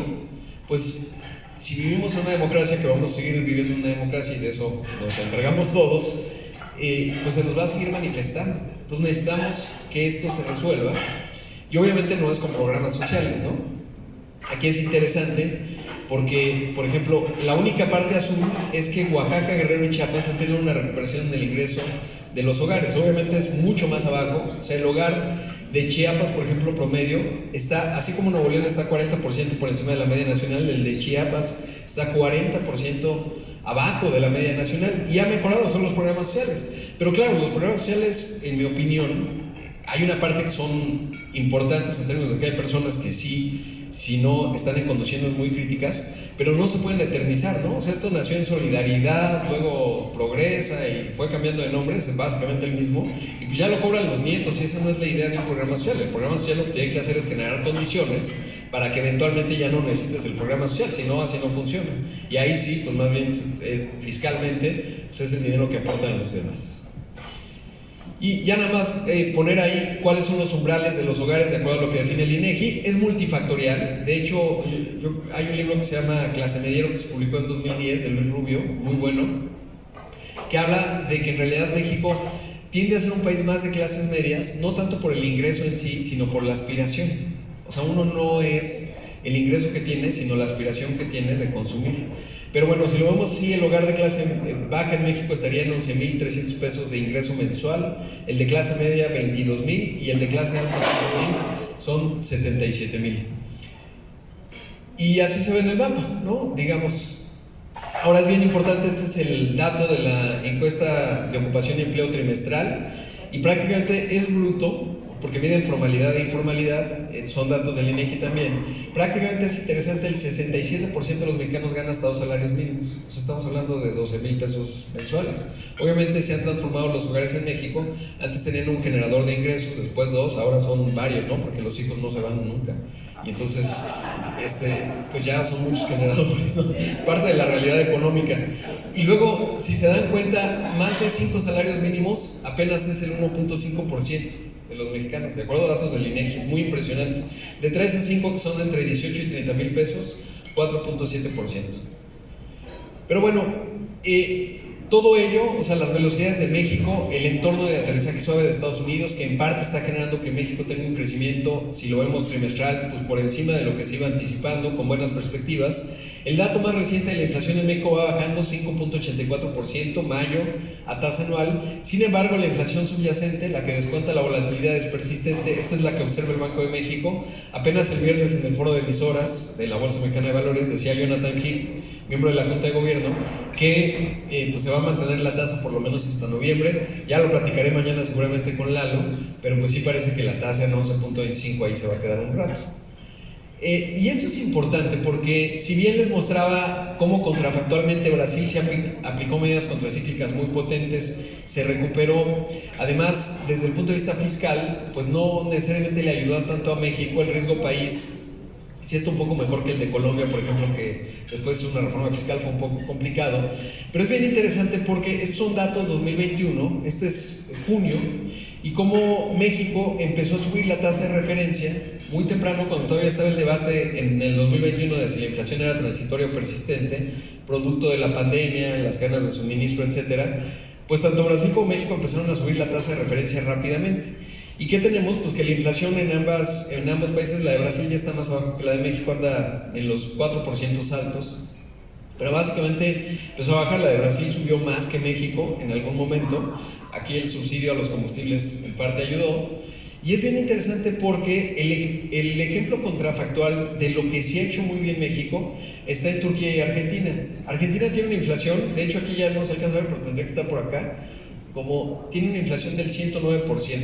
pues si vivimos en una democracia, que vamos a seguir viviendo en una democracia y de eso nos encargamos todos, pues se nos va a seguir manifestando. Entonces necesitamos que esto se resuelva, y obviamente no es con programas sociales, ¿no? Aquí es interesante porque, por ejemplo, la única parte azul es que Oaxaca, Guerrero y Chiapas han tenido una recuperación en el ingreso de los hogares. Obviamente es mucho más abajo. O sea, el hogar de Chiapas, por ejemplo, promedio, está, así como Nuevo León está 40% por encima de la media nacional, el de Chiapas está 40% abajo de la media nacional, y ha mejorado, son los programas sociales. Pero claro, los programas sociales, en mi opinión, hay una parte que son importantes en términos de que hay personas que sí, si no están en condiciones muy críticas, pero no se pueden eternizar, ¿no? O sea, esto nació en Solidaridad, luego Progresa y fue cambiando de nombre, es básicamente el mismo, y pues ya lo cobran los nietos, y esa no es la idea de un programa social. El programa social lo que tiene que hacer es generar condiciones para que eventualmente ya no necesites el programa social, si no, así no funciona. Y ahí sí, pues más bien fiscalmente, pues es el dinero que aportan los demás. Y ya nada más poner ahí cuáles son los umbrales de los hogares de acuerdo a lo que define el INEGI. Es multifactorial. De hecho, hay un libro que se llama Clase Mediero, que se publicó en 2010, de Luis Rubio, muy bueno, que habla de que en realidad México tiende a ser un país más de clases medias, no tanto por el ingreso en sí, sino por la aspiración. O sea, uno no es el ingreso que tiene, sino la aspiración que tiene de consumir. Pero bueno, si lo vemos así, el hogar de clase baja en México estaría en 11,300 pesos de ingreso mensual, el de clase media 22,000 y el de clase alta 20,000 son 77,000. Y así se ve en el mapa, ¿no? Digamos. Ahora es bien importante, este es el dato de la encuesta de ocupación y empleo trimestral y prácticamente es bruto, porque miden formalidad e informalidad, son datos del INEGI también. Prácticamente es interesante, el 67% de los mexicanos gana hasta 2 salarios mínimos. O sea, estamos hablando de 12,000 pesos mensuales. Obviamente se han transformado los hogares en México. Antes tenían un generador de ingresos, después 2, ahora son varios, ¿no? Porque los hijos no se van nunca. Y entonces, pues ya son muchos generadores, ¿no? Parte de la realidad económica. Y luego, si se dan cuenta, más de 5 salarios mínimos apenas es el 1.5% de los mexicanos, de acuerdo a datos del INEGI, es muy impresionante. De 3 a 5 que son de entre 18 y 30 mil pesos, 4.7%. Pero bueno, todo ello, o sea, las velocidades de México, el entorno de aterrizaje suave de Estados Unidos, que en parte está generando que México tenga un crecimiento, si lo vemos trimestral, pues por encima de lo que se iba anticipando, con buenas perspectivas. El dato más reciente de la inflación en México va bajando 5.84%, mayo, a tasa anual. Sin embargo, la inflación subyacente, la que descuenta la volatilidad, es persistente. Esta es la que observa el Banco de México. Apenas el viernes en el foro de emisoras de la Bolsa Mexicana de Valores decía Jonathan Heath, miembro de la Junta de Gobierno, que pues se va a mantener la tasa por lo menos hasta noviembre. Ya lo platicaré mañana seguramente con Lalo, pero pues sí parece que la tasa en 11.25 ahí se va a quedar un rato. Y esto es importante porque si bien les mostraba cómo contrafactualmente Brasil se aplicó medidas contracíclicas muy potentes, se recuperó, además desde el punto de vista fiscal, pues no necesariamente le ayudó tanto a México, el riesgo país sí está un poco mejor que el de Colombia, por ejemplo, que después de una reforma fiscal fue un poco complicado, pero es bien interesante porque estos son datos 2021, este es junio, y cómo México empezó a subir la tasa de referencia muy temprano, cuando todavía estaba el debate en el 2021 de si la inflación era transitoria o persistente, producto de la pandemia, las cadenas de suministro, etcétera. Pues tanto Brasil como México empezaron a subir la tasa de referencia rápidamente. ¿Y qué tenemos? Pues que la inflación en ambos países, la de Brasil ya está más abajo que la de México, anda en los 4% altos. Pero básicamente empezó a bajar, la de Brasil subió más que México en algún momento. Aquí el subsidio a los combustibles en parte ayudó. Y es bien interesante porque el ejemplo contrafactual de lo que sí ha hecho muy bien México está en Turquía y Argentina. Argentina tiene una inflación, de hecho aquí ya no se alcanza a ver, pero tendría que estar por acá, como tiene una inflación del 109%,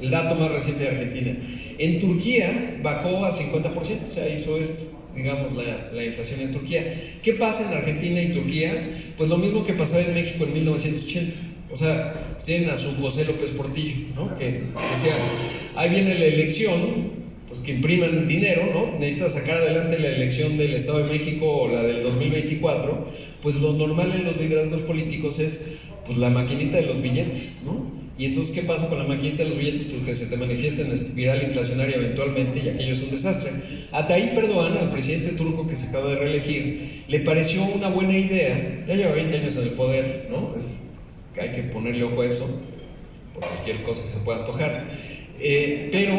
el dato más reciente de Argentina. En Turquía bajó a 50%, o sea, hizo esto, digamos, la inflación en Turquía. ¿Qué pasa en Argentina y Turquía? Pues lo mismo que pasaba en México en 1980. O sea, tienen a su José López Portillo, ¿no? Que decía, ahí viene la elección, pues que impriman dinero, ¿no? Necesitas sacar adelante la elección del Estado de México o la del 2024, pues lo normal en los liderazgos políticos es, pues la maquinita de los billetes, ¿no? Y entonces, ¿qué pasa con la maquinita de los billetes? Pues que se te manifiesta en espiral inflacionaria eventualmente y aquello es un desastre. A Tayyip Erdoğan, al presidente turco que se acaba de reelegir, le pareció una buena idea, ya lleva 20 años en el poder, ¿no? Hay que ponerle ojo a eso por cualquier cosa que se pueda antojar, pero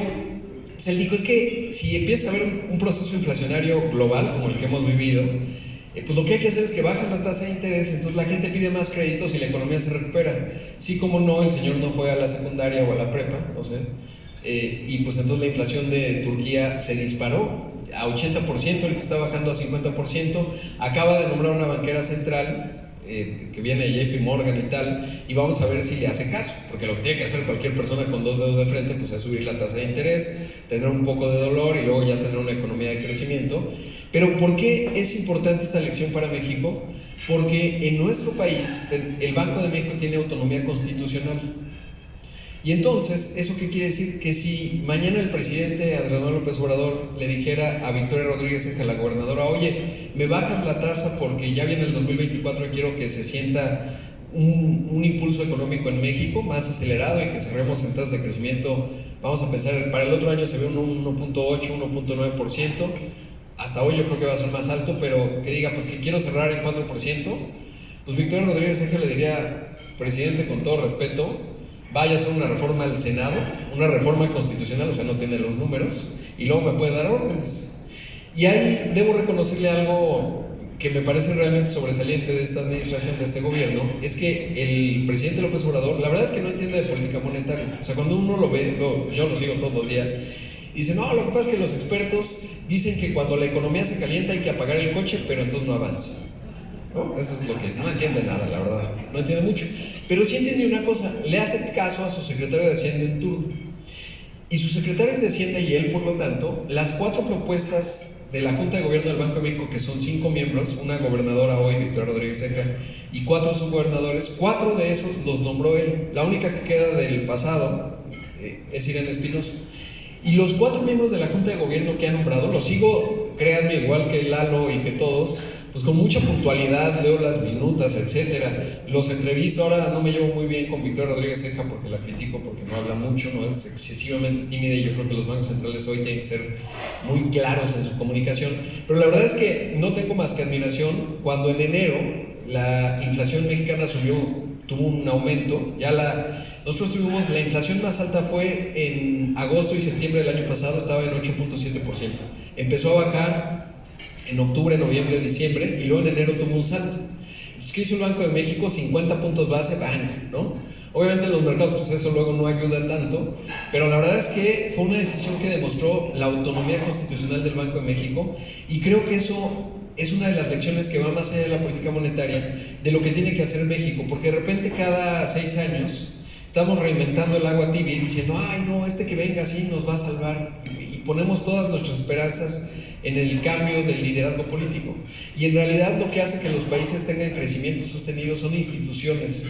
se le dijo, es que si empieza a haber un proceso inflacionario global como el que hemos vivido, pues lo que hay que hacer es que baja la tasa de interés, entonces la gente pide más créditos y la economía se recupera. Sí, como no, el señor no fue a la secundaria o a la prepa, no sé, y pues entonces la inflación de Turquía se disparó a 80%, ahorita está bajando a 50%, acaba de nombrar una banquera central que viene de JP Morgan y tal, y vamos a ver si le hace caso, porque lo que tiene que hacer cualquier persona con 2 dedos de frente pues es subir la tasa de interés, tener un poco de dolor y luego ya tener una economía de crecimiento. Pero ¿por qué es importante esta lección para México? Porque en nuestro país el Banco de México tiene autonomía constitucional. Y entonces, ¿eso qué quiere decir? Que si mañana el presidente Andrés Manuel López Obrador le dijera a Victoria Rodríguez, a la gobernadora, oye, me bajas la tasa porque ya viene el 2024 y quiero que se sienta un impulso económico en México más acelerado y que cerremos en tasas de crecimiento, vamos a pensar, para el otro año se ve un 1.8, 1.9%, hasta hoy yo creo que va a ser más alto, pero que diga, pues que quiero cerrar en 4%, pues Victoria Rodríguez le diría, presidente, con todo respeto, vaya a hacer una reforma al Senado, una reforma constitucional, o sea, no tiene los números, y luego me puede dar órdenes. Y ahí debo reconocerle algo que me parece realmente sobresaliente de esta administración, de este gobierno, es que el presidente López Obrador, la verdad es que no entiende de política monetaria. O sea, cuando uno lo ve, yo lo sigo todos los días, dice, no, lo que pasa es que los expertos dicen que cuando la economía se calienta hay que apagar el coche, pero entonces no avanza, ¿no? Eso es lo que dice, no entiende nada, la verdad, no entiende mucho. Pero sí entiende una cosa, le hace caso a su secretario de Hacienda en turno. Y sus secretarios de Hacienda y él, por lo tanto, las 4 propuestas de la Junta de Gobierno del Banco de México, que son 5 miembros, una gobernadora hoy, Victoria Rodríguez Ceja, y 4 subgobernadores, 4 de esos los nombró él. La única que queda del pasado es Irene Espinosa. Y los 4 miembros de la Junta de Gobierno que ha nombrado, los sigo, créanme, igual que Lalo y que todos, pues con mucha puntualidad, leo las minutas, etcétera, los entrevisto. Ahora no me llevo muy bien con Victoria Rodríguez Ceja porque la critico, porque no habla mucho, no es excesivamente tímida, y yo creo que los bancos centrales hoy tienen que ser muy claros en su comunicación, pero la verdad es que no tengo más que admiración. Cuando en enero la inflación mexicana tuvo un aumento, nosotros tuvimos, la inflación más alta fue en agosto y septiembre del año pasado, estaba en 8.7%, empezó a bajar en octubre, noviembre, diciembre, y luego en enero tuvo un salto. Entonces, ¿qué hizo el Banco de México? 50 puntos base, bang, ¿no? Obviamente en los mercados, pues eso luego no ayuda tanto, pero la verdad es que fue una decisión que demostró la autonomía constitucional del Banco de México, y creo que eso es una de las lecciones que va más allá de la política monetaria, de lo que tiene que hacer México, porque de repente cada 6 años estamos reinventando el agua tibia y diciendo, ay no, que venga así nos va a salvar, y ponemos todas nuestras esperanzas en el cambio del liderazgo político. Y en realidad lo que hace que los países tengan crecimiento sostenido son instituciones.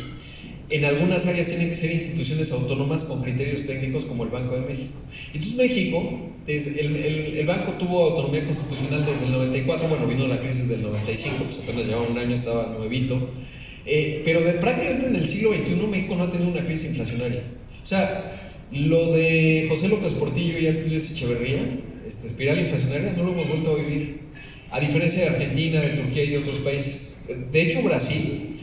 En algunas áreas tienen que ser instituciones autónomas con criterios técnicos, como el Banco de México. Entonces México, el banco tuvo autonomía constitucional desde el 94, bueno, vino la crisis del 95, pues apenas llevaba un año, estaba nuevito, pero prácticamente en el siglo XXI México no ha tenido una crisis inflacionaria. O sea, lo de José López Portillo y antes Luis Echeverría, espiral inflacionaria, no lo hemos vuelto a vivir, a diferencia de Argentina, de Turquía y de otros países. De hecho, Brasil,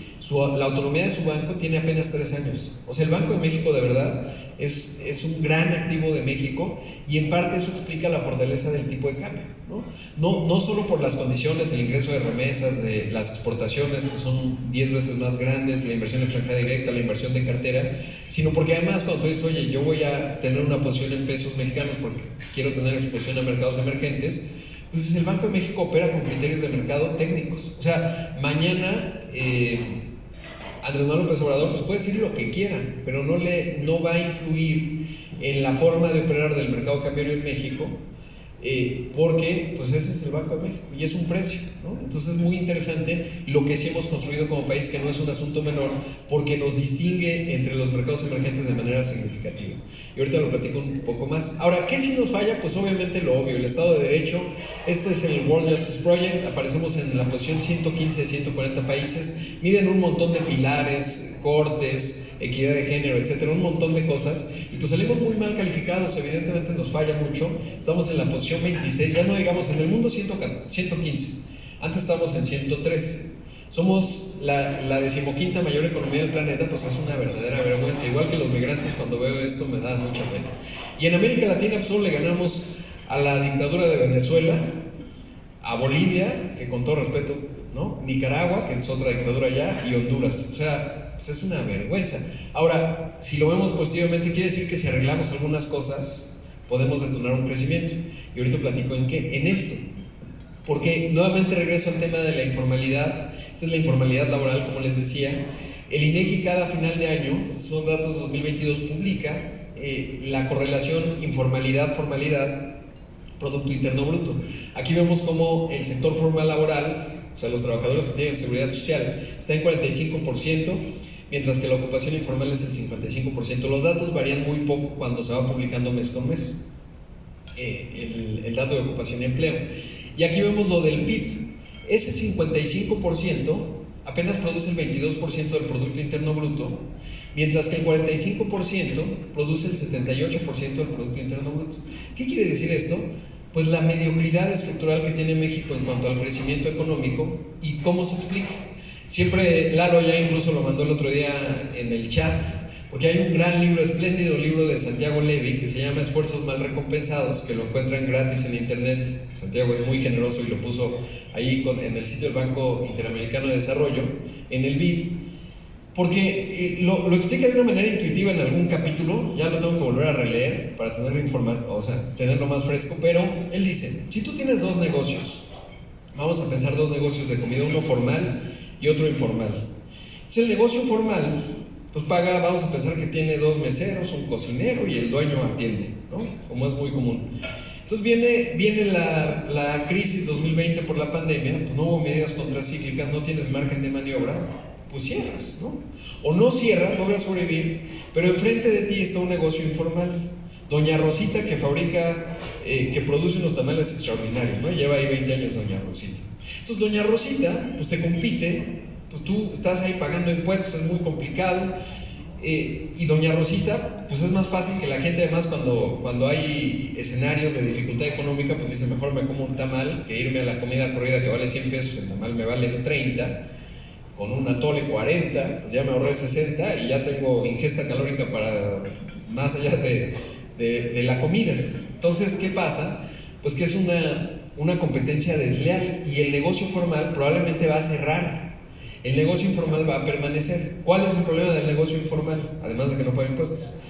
la autonomía de su banco tiene apenas 3 años. O sea, el Banco de México de verdad es un gran activo de México, y en parte eso explica la fortaleza del tipo de cambio, no solo por las condiciones, el ingreso de remesas, de las exportaciones que son 10 veces más grandes, la inversión extranjera directa, la inversión de cartera, sino porque además cuando tú dices, oye, yo voy a tener una posición en pesos mexicanos porque quiero tener exposición a mercados emergentes, pues el Banco de México opera con criterios de mercado técnicos. O sea, mañana Andrés Manuel López Obrador pues puede decir lo que quiera, pero no va a influir en la forma de operar del mercado cambiario en México, porque pues ese es el Banco de México y es un precio, ¿no? Entonces es muy interesante lo que sí hemos construido como país, que no es un asunto menor, porque nos distingue entre los mercados emergentes de manera significativa. Y ahorita lo platico un poco más. Ahora, ¿qué sí nos falla? Pues obviamente lo obvio, el Estado de Derecho. Este es el World Justice Project, aparecemos en la posición 115 de 140 países, miden un montón de pilares, cortes, equidad de género, etcétera, un montón de cosas, y pues salimos muy mal calificados, evidentemente nos falla mucho, estamos en la posición 26, ya no digamos en el mundo 115, antes estábamos en 113, somos la 15ª mayor economía del planeta, pues es una verdadera vergüenza, igual que los migrantes. Cuando veo esto me da mucha pena. Y en América Latina pues solo le ganamos a la dictadura de Venezuela, a Bolivia, que con todo respeto, ¿no? Nicaragua, que es otra dictadura allá, y Honduras. O sea, pues es una vergüenza. Ahora, si lo vemos positivamente, quiere decir que si arreglamos algunas cosas, podemos detonar un crecimiento. Y ahorita platico en qué, en esto. Porque nuevamente regreso al tema de la informalidad. Esta es la informalidad laboral, como les decía. El INEGI cada final de año, estos son datos 2022, publica la correlación informalidad-formalidad, Producto Interno Bruto. Aquí vemos cómo el sector formal laboral, o sea, los trabajadores que tienen seguridad social, está en 45%, mientras que la ocupación informal es el 55%. Los datos varían muy poco cuando se va publicando mes con mes, el dato de ocupación y empleo. Y aquí vemos lo del PIB. Ese 55% apenas produce el 22% del Producto Interno Bruto, mientras que el 45% produce el 78% del Producto Interno Bruto. ¿Qué quiere decir esto? Pues la mediocridad estructural que tiene México en cuanto al crecimiento económico. ¿Y cómo se explica? Siempre Lalo ya incluso lo mandó el otro día en el chat, Porque hay un gran libro, espléndido libro de Santiago Levy que se llama Esfuerzos mal recompensados, que lo encuentran gratis en internet. Santiago es muy generoso y lo puso ahí en el sitio del Banco Interamericano de Desarrollo, en el BID, porque lo explica de una manera intuitiva en algún capítulo. Ya lo tengo que volver a releer para tenerlo más fresco, pero él dice, si tú tienes dos negocios, vamos a pensar dos negocios de comida, uno formal y otro informal. Entonces el negocio formal pues paga, vamos a pensar que tiene dos meseros, un cocinero y el dueño atiende, ¿no? Como es muy común. Entonces viene la crisis 2020 por la pandemia, pues no hubo medidas contracíclicas, no tienes margen de maniobra, pues cierras, ¿no? O no cierras, logras sobrevivir, pero enfrente de ti está un negocio informal. Doña Rosita que fabrica, que produce unos tamales extraordinarios, ¿no? Lleva ahí 20 años Doña Rosita. Entonces Doña Rosita, pues te compite, pues tú estás ahí pagando impuestos, es muy complicado, y Doña Rosita, pues es más fácil que la gente, además cuando hay escenarios de dificultad económica, pues dice, mejor me como un tamal que irme a la comida corrida que vale 100 pesos, el tamal me vale 30, con un atole 40, pues ya me ahorré 60 y ya tengo ingesta calórica para más allá de la comida. Entonces, ¿qué pasa? Pues que es una competencia desleal y el negocio formal probablemente va a cerrar. El negocio informal va a permanecer. ¿Cuál es el problema del negocio informal? Además de que no paga impuestos.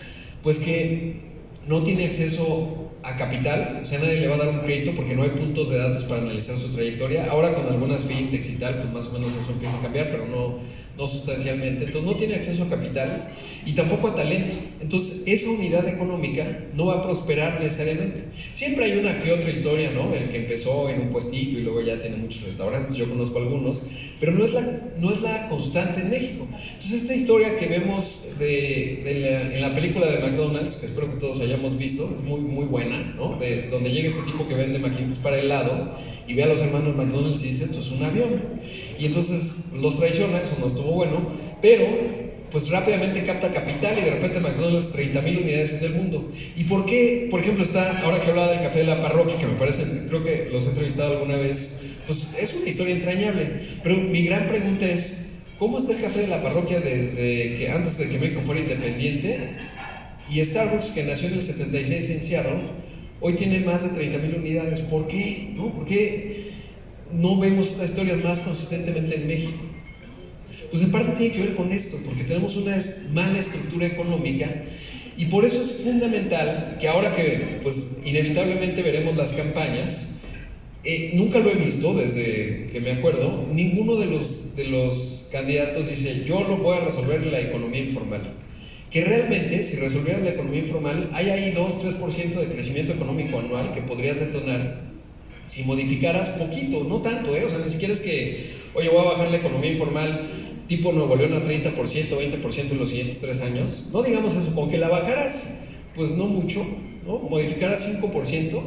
Pues que no tiene acceso a capital, o sea, nadie le va a dar un crédito porque no hay puntos de datos para analizar su trayectoria. Ahora con algunas fintechs y tal, pues más o menos eso empieza a cambiar, pero no sustancialmente. Entonces no tiene acceso a capital y tampoco a talento. Entonces esa unidad económica no va a prosperar necesariamente. Siempre hay una que otra historia, ¿no? Del que empezó en un puestito y luego ya tiene muchos restaurantes, yo conozco algunos, pero no es la constante en México. Entonces esta historia que vemos en la película de McDonald's, que espero que todos hayamos visto, es muy, muy buena, ¿no? De donde llega este tipo que vende maquinitas para helado y ve a los hermanos McDonald's y dice, esto es un avión. Y entonces los traiciona, eso no estuvo bueno, pero pues rápidamente capta capital y de repente McDonald's 30,000 unidades en el mundo. ¿Y por qué? Por ejemplo, ahora que hablaba del café de la parroquia, que me parece, creo que los he entrevistado alguna vez, pues es una historia entrañable, pero mi gran pregunta es, ¿cómo está el café de la parroquia desde que antes de que México fuera independiente? Y Starbucks, que nació en el 76 en Seattle, hoy tiene más de 30,000 unidades. ¿Por qué? ¿No? ¿Por qué no vemos estas historias más consistentemente en México? Pues en parte tiene que ver con esto, porque tenemos una mala estructura económica y por eso es fundamental que ahora que pues inevitablemente veremos las campañas, nunca lo he visto desde que me acuerdo, ninguno de los candidatos dice yo lo voy a resolver la economía informal. Que realmente si resolvieras la economía informal hay ahí 2-3% de crecimiento económico anual que podrías detonar si modificaras poquito, no tanto, o sea, ni siquiera es que, oye, voy a bajar la economía informal tipo Nuevo León a 30%, 20% en los siguientes 3 años. No digamos eso, con que la bajaras, pues no mucho, ¿no? Modificaras 5%,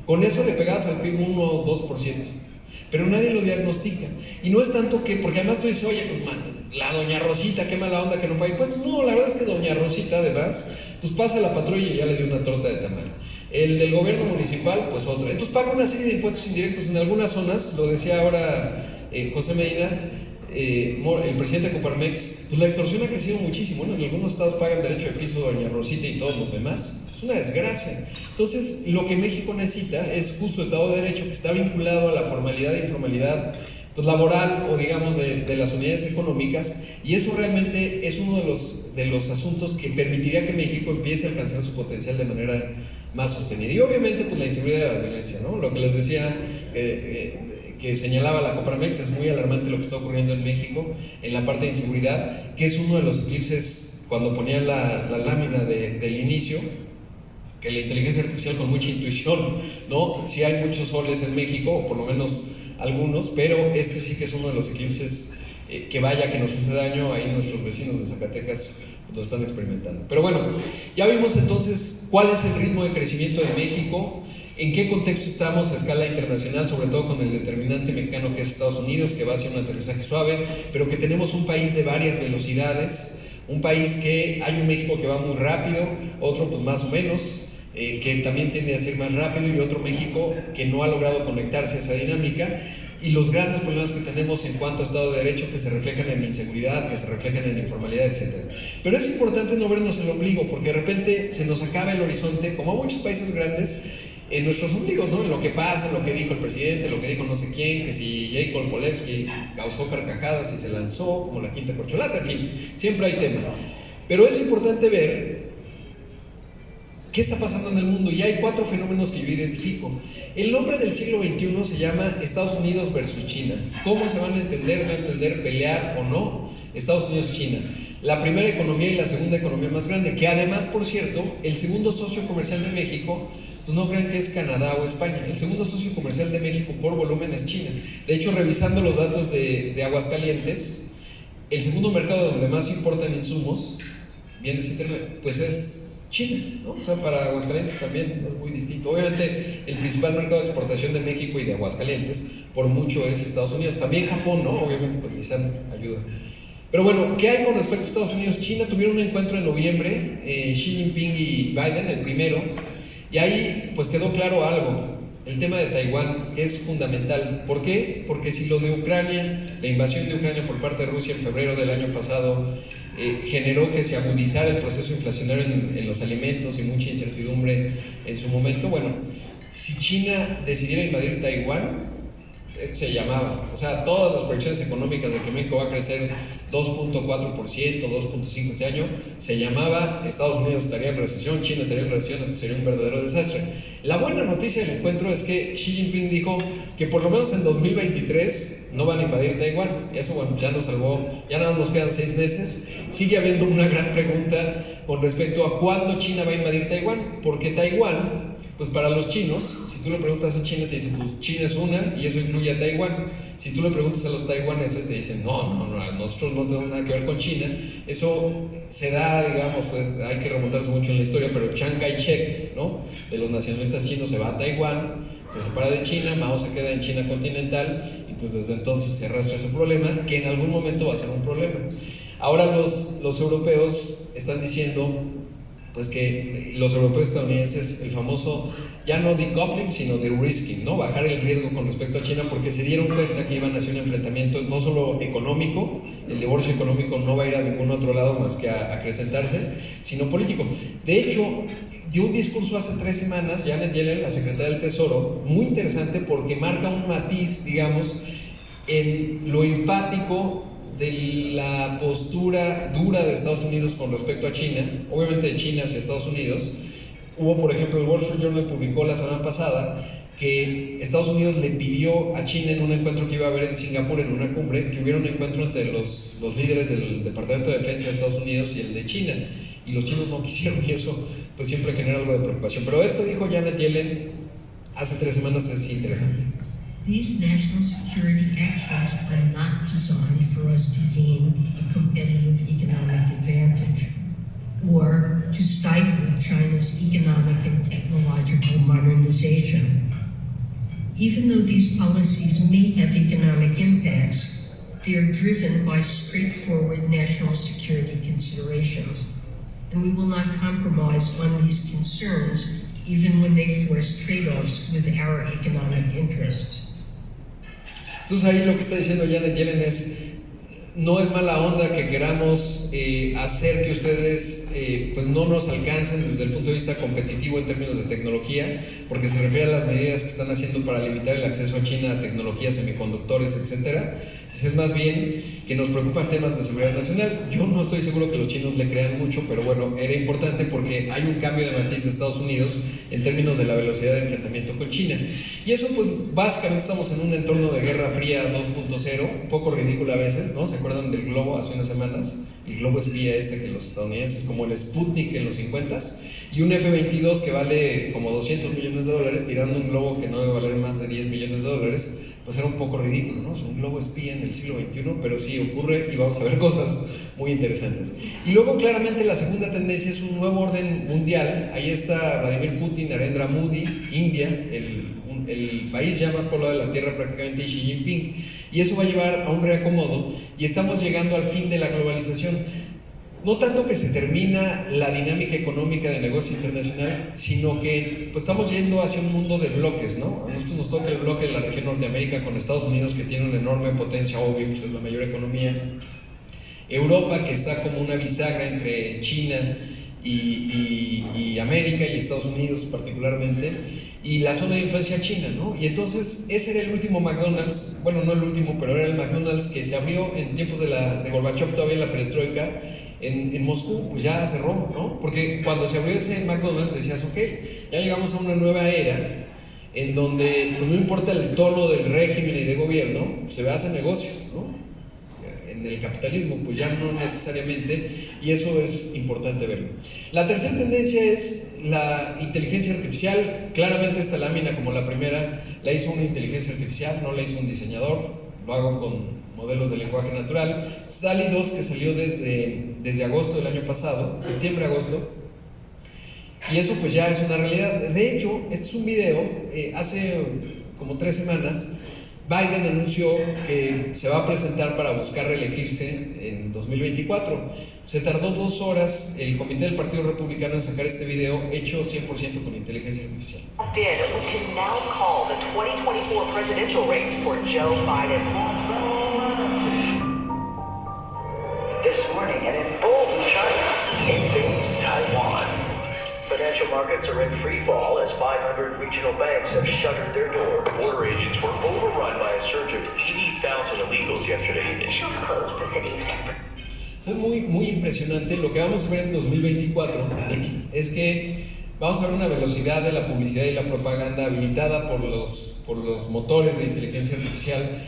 con eso le pegabas al PIB 1 o 2%. Pero nadie lo diagnostica. Y no es tanto que, porque además tú dices, oye, pues man, la doña Rosita, qué mala onda que no paga impuestos. No, la verdad es que doña Rosita, además, pues pasa la patrulla y ya le dio una torta de tamal. El del gobierno municipal, pues otra. Entonces paga una serie de impuestos indirectos en algunas zonas, lo decía ahora José Medina, el presidente de Coparmex, pues la extorsión ha crecido muchísimo, ¿no? En algunos estados pagan derecho de piso doña Rosita y todos los demás. Es una desgracia. Entonces, lo que México necesita es justo Estado de Derecho, que está vinculado a la formalidad e informalidad pues, laboral o digamos de las unidades económicas, y eso realmente es uno de los asuntos que permitiría que México empiece a alcanzar su potencial de manera más sostenida. Y obviamente pues la inseguridad y la violencia, ¿no? Lo que les decía que señalaba la Coparmex, es muy alarmante lo que está ocurriendo en México en la parte de inseguridad, que es uno de los eclipses cuando ponían la lámina del inicio, que la inteligencia artificial con mucha intuición, ¿no? Sí hay muchos soles en México, o por lo menos algunos, pero este sí que es uno de los eclipses que vaya que nos hace daño. Ahí nuestros vecinos de Zacatecas lo están experimentando. Pero bueno, ya vimos entonces cuál es el ritmo de crecimiento de México, en qué contexto estamos a escala internacional, sobre todo con el determinante mexicano que es Estados Unidos, que va hacia un aterrizaje suave, pero que tenemos un país de varias velocidades, un país que hay un México que va muy rápido, otro pues más o menos, que también tiende a ser más rápido, y otro México que no ha logrado conectarse a esa dinámica. y los grandes problemas que tenemos en cuanto a Estado de Derecho, que se reflejan en inseguridad, que se reflejan en informalidad, etc. Pero es importante no vernos el ombligo, porque de repente se nos acaba el horizonte, como a muchos países grandes, en nuestros ombligos, ¿no? En lo que pasa, lo que dijo el presidente, lo que dijo no sé quién, que si Jacob Polensky causó carcajadas y se lanzó como la quinta corcholata, en fin, siempre hay tema. Pero es importante ver qué está pasando en el mundo, y hay 4 fenómenos que yo identifico. El nombre del siglo XXI se llama Estados Unidos versus China. ¿Cómo se van a entender, no entender, pelear o no? Estados Unidos-China. La primera economía y la segunda economía más grande, que además, por cierto, el segundo socio comercial de México, pues no crean que es Canadá o España. El segundo socio comercial de México por volumen es China. De hecho, revisando los datos de Aguascalientes, el segundo mercado donde más importan insumos, bienes intermedios, pues es China, ¿no? O sea, para Aguascalientes también es muy distinto. Obviamente, el principal mercado de exportación de México y de Aguascalientes, por mucho, es Estados Unidos. También Japón, ¿no? Obviamente, pues Nissan ayuda. Pero bueno, ¿qué hay con respecto a Estados Unidos? China tuvieron un encuentro en noviembre, Xi Jinping y Biden, el primero, y ahí pues quedó claro algo, el tema de Taiwán, que es fundamental. ¿Por qué? Porque si lo de Ucrania, la invasión de Ucrania por parte de Rusia en febrero del año pasado, generó que se agudizara el proceso inflacionario en los alimentos y mucha incertidumbre en su momento, bueno, si China decidiera invadir Taiwán, esto se llamaba, o sea, todas las proyecciones económicas de que México va a crecer 2.4%, 2.5% este año, se llamaba Estados Unidos estaría en recesión, China estaría en recesión, esto sería un verdadero desastre. La buena noticia del encuentro es que Xi Jinping dijo que por lo menos en 2023 no van a invadir Taiwán. Eso, bueno, ya nos salvó, ya nada más nos quedan 6 meses. Sigue habiendo una gran pregunta con respecto a cuándo China va a invadir Taiwán, porque Taiwán, pues para los chinos, si tú le preguntas a China, te dicen, pues China es una y eso incluye a Taiwán. Si tú le preguntas a los taiwaneses, te dicen, no, nosotros no tenemos nada que ver con China. Eso se da, digamos, pues hay que remontarse mucho en la historia, pero Chiang Kai-shek, ¿no? De los nacionalistas chinos, se va a Taiwán, se separa de China, Mao se queda en China continental, y pues desde entonces se arrastra ese problema, que en algún momento va a ser un problema. Ahora los europeos están diciendo, pues que los europeos estadounidenses, el famoso, ya no decoupling, sino de-risking, ¿no? Bajar el riesgo con respecto a China, porque se dieron cuenta que iban a hacer un enfrentamiento no solo económico, el divorcio económico no va a ir a ningún otro lado más que a acrecentarse, sino político. De hecho, dio un discurso hace 3 semanas, Janet Yellen, la secretaria del Tesoro, muy interesante porque marca un matiz, digamos, en lo enfático de la postura dura de Estados Unidos con respecto a China, obviamente de China hacia Estados Unidos. Hubo, por ejemplo, el Wall Street Journal publicó la semana pasada que Estados Unidos le pidió a China en un encuentro que iba a haber en Singapur, en una cumbre, que hubiera un encuentro entre los líderes del Departamento de Defensa de Estados Unidos y el de China, y los chinos no quisieron, y eso pues siempre genera algo de preocupación. Pero esto dijo Janet Yellen hace 3 semanas, es interesante. These national security actions are not designed for us to gain a competitive economic advantage or to stifle China's economic and technological modernization. Even though these policies may have economic impacts, they are driven by straightforward national security considerations, and we will not compromise on these concerns even when they force trade-offs with our economic interests. Entonces ahí lo que está diciendo Janet Yellen es, no es mala onda que queramos hacer que ustedes pues no nos alcancen desde el punto de vista competitivo en términos de tecnología, porque se refiere a las medidas que están haciendo para limitar el acceso a China a tecnologías, semiconductores, etcétera. Es más bien que nos preocupan temas de seguridad nacional. Yo no estoy seguro que los chinos le crean mucho, pero bueno, era importante porque hay un cambio de matiz de Estados Unidos en términos de la velocidad de enfrentamiento con China. Y eso pues básicamente estamos en un entorno de Guerra Fría 2.0, un poco ridículo a veces, ¿no? ¿Se acuerdan del globo hace unas semanas? El globo espía que los estadounidenses, como el Sputnik en los 50s, y un F-22 que vale como $200 millones, tirando un globo que no debe valer más de $10 millones, pues era un poco ridículo, ¿no? Es un globo espía en el siglo XXI, pero sí ocurre y vamos a ver cosas muy interesantes. Y luego claramente la segunda tendencia es un nuevo orden mundial. Ahí está Vladimir Putin, Narendra Modi, India, el país ya más poblado de la Tierra prácticamente, y Xi Jinping. Y eso va a llevar a un reacomodo y estamos llegando al fin de la globalización. no tanto que se termina la dinámica económica de negocio internacional, sino que pues estamos yendo hacia un mundo de bloques, ¿no? A nosotros nos toca el bloque de la región Norteamérica con Estados Unidos, que tiene una enorme potencia, obvio, pues es la mayor economía. Europa, que está como una bisagra entre China y América y Estados Unidos particularmente, y la zona de influencia china, ¿no? Y entonces ese era el último McDonald's, bueno, no el último, pero era el McDonald's que se abrió en tiempos de Gorbachev, todavía en la perestroika, en Moscú, pues ya cerró, ¿no? Porque cuando se abrió ese McDonald's decías, ok, ya llegamos a una nueva era en donde pues no importa el tono del régimen y de gobierno, se hacen negocios, ¿no? En el capitalismo, pues ya no necesariamente, y eso es importante verlo. La tercera tendencia es la inteligencia artificial. Claramente esta lámina, como la primera, la hizo una inteligencia artificial, no la hizo un diseñador, lo hago con modelos de lenguaje natural. DALL-E 2, que salió desde agosto del año pasado, septiembre-agosto, y eso pues ya es una realidad. De hecho, este es un video, hace como 3 semanas, Biden anunció que se va a presentar para buscar reelegirse en 2024. Se tardó 2 horas el comité del Partido Republicano en sacar este video hecho 100% con inteligencia artificial. We can now call the 2024 presidential race for Joe Biden. This morning, an emboldened China invades Taiwan. Financial markets are in free fall as 500 regional banks have shuttered their doors. Border agents were overrun by a surge of 80,000 illegals yesterday evening. Officials closed the city of San Francisco. Es muy impresionante. Lo que vamos a ver en 2024 es que vamos a ver una velocidad de la publicidad y la propaganda habilitada por los motores de inteligencia artificial.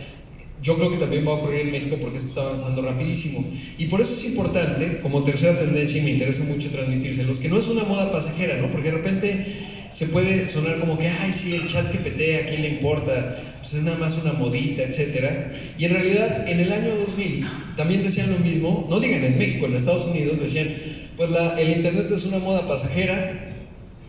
Yo creo que también va a ocurrir en México porque esto está avanzando rapidísimo. Y por eso es importante, como tercera tendencia, y me interesa mucho transmitírselos, que no es una moda pasajera, ¿no? Porque de repente se puede sonar como que, ay, sí, el ChatGPT, ¿a quién le importa? Pues es nada más una modita, etcétera. Y en realidad, en el año 2000 también decían lo mismo, no digan en México, en Estados Unidos decían, pues el Internet es una moda pasajera,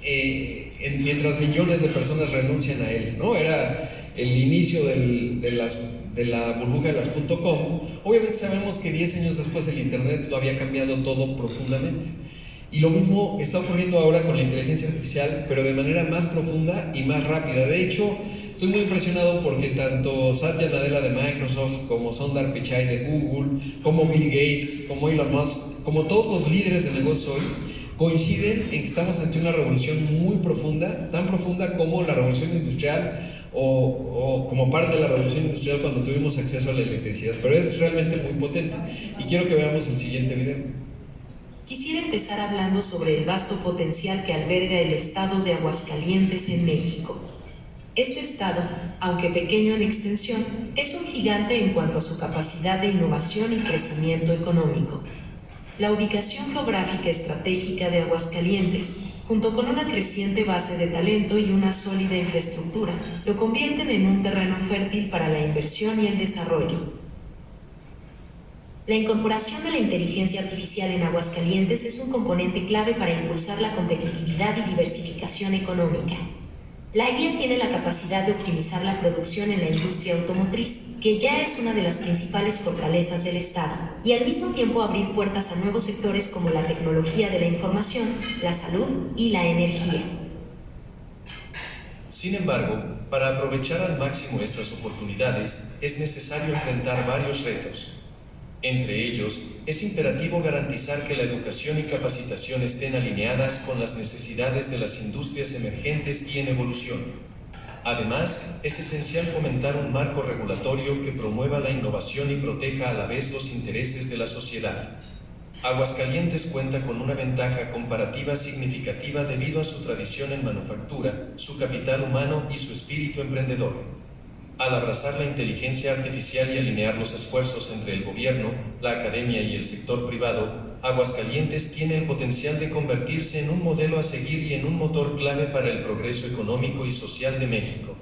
mientras millones de personas renuncian a él, ¿no? Era el inicio de la burbuja de las .com. Obviamente sabemos que 10 años después el Internet lo había cambiado todo profundamente. Y lo mismo está ocurriendo ahora con la inteligencia artificial, pero de manera más profunda y más rápida. De hecho, estoy muy impresionado porque tanto Satya Nadella de Microsoft, como Sundar Pichai de Google, como Bill Gates, como Elon Musk, como todos los líderes de negocio hoy, coinciden en que estamos ante una revolución muy profunda, tan profunda como la revolución industrial o como parte de la revolución industrial cuando tuvimos acceso a la electricidad, pero es realmente muy potente. Y quiero que veamos el siguiente video. Quisiera empezar hablando sobre el vasto potencial que alberga el estado de Aguascalientes en México. Este estado, aunque pequeño en extensión, es un gigante en cuanto a su capacidad de innovación y crecimiento económico. La ubicación geográfica estratégica de Aguascalientes, junto con una creciente base de talento y una sólida infraestructura, lo convierten en un terreno fértil para la inversión y el desarrollo. La incorporación de la inteligencia artificial en Aguascalientes es un componente clave para impulsar la competitividad y diversificación económica. La IA tiene la capacidad de optimizar la producción en la industria automotriz, que ya es una de las principales fortalezas del Estado, y al mismo tiempo abrir puertas a nuevos sectores como la tecnología de la información, la salud y la energía. Sin embargo, para aprovechar al máximo estas oportunidades, es necesario enfrentar varios retos. Entre ellos, es imperativo garantizar que la educación y capacitación estén alineadas con las necesidades de las industrias emergentes y en evolución. Además, es esencial fomentar un marco regulatorio que promueva la innovación y proteja a la vez los intereses de la sociedad. Aguascalientes cuenta con una ventaja comparativa significativa debido a su tradición en manufactura, su capital humano y su espíritu emprendedor. Al abrazar la inteligencia artificial y alinear los esfuerzos entre el gobierno, la academia y el sector privado, Aguascalientes tiene el potencial de convertirse en un modelo a seguir y en un motor clave para el progreso económico y social de México.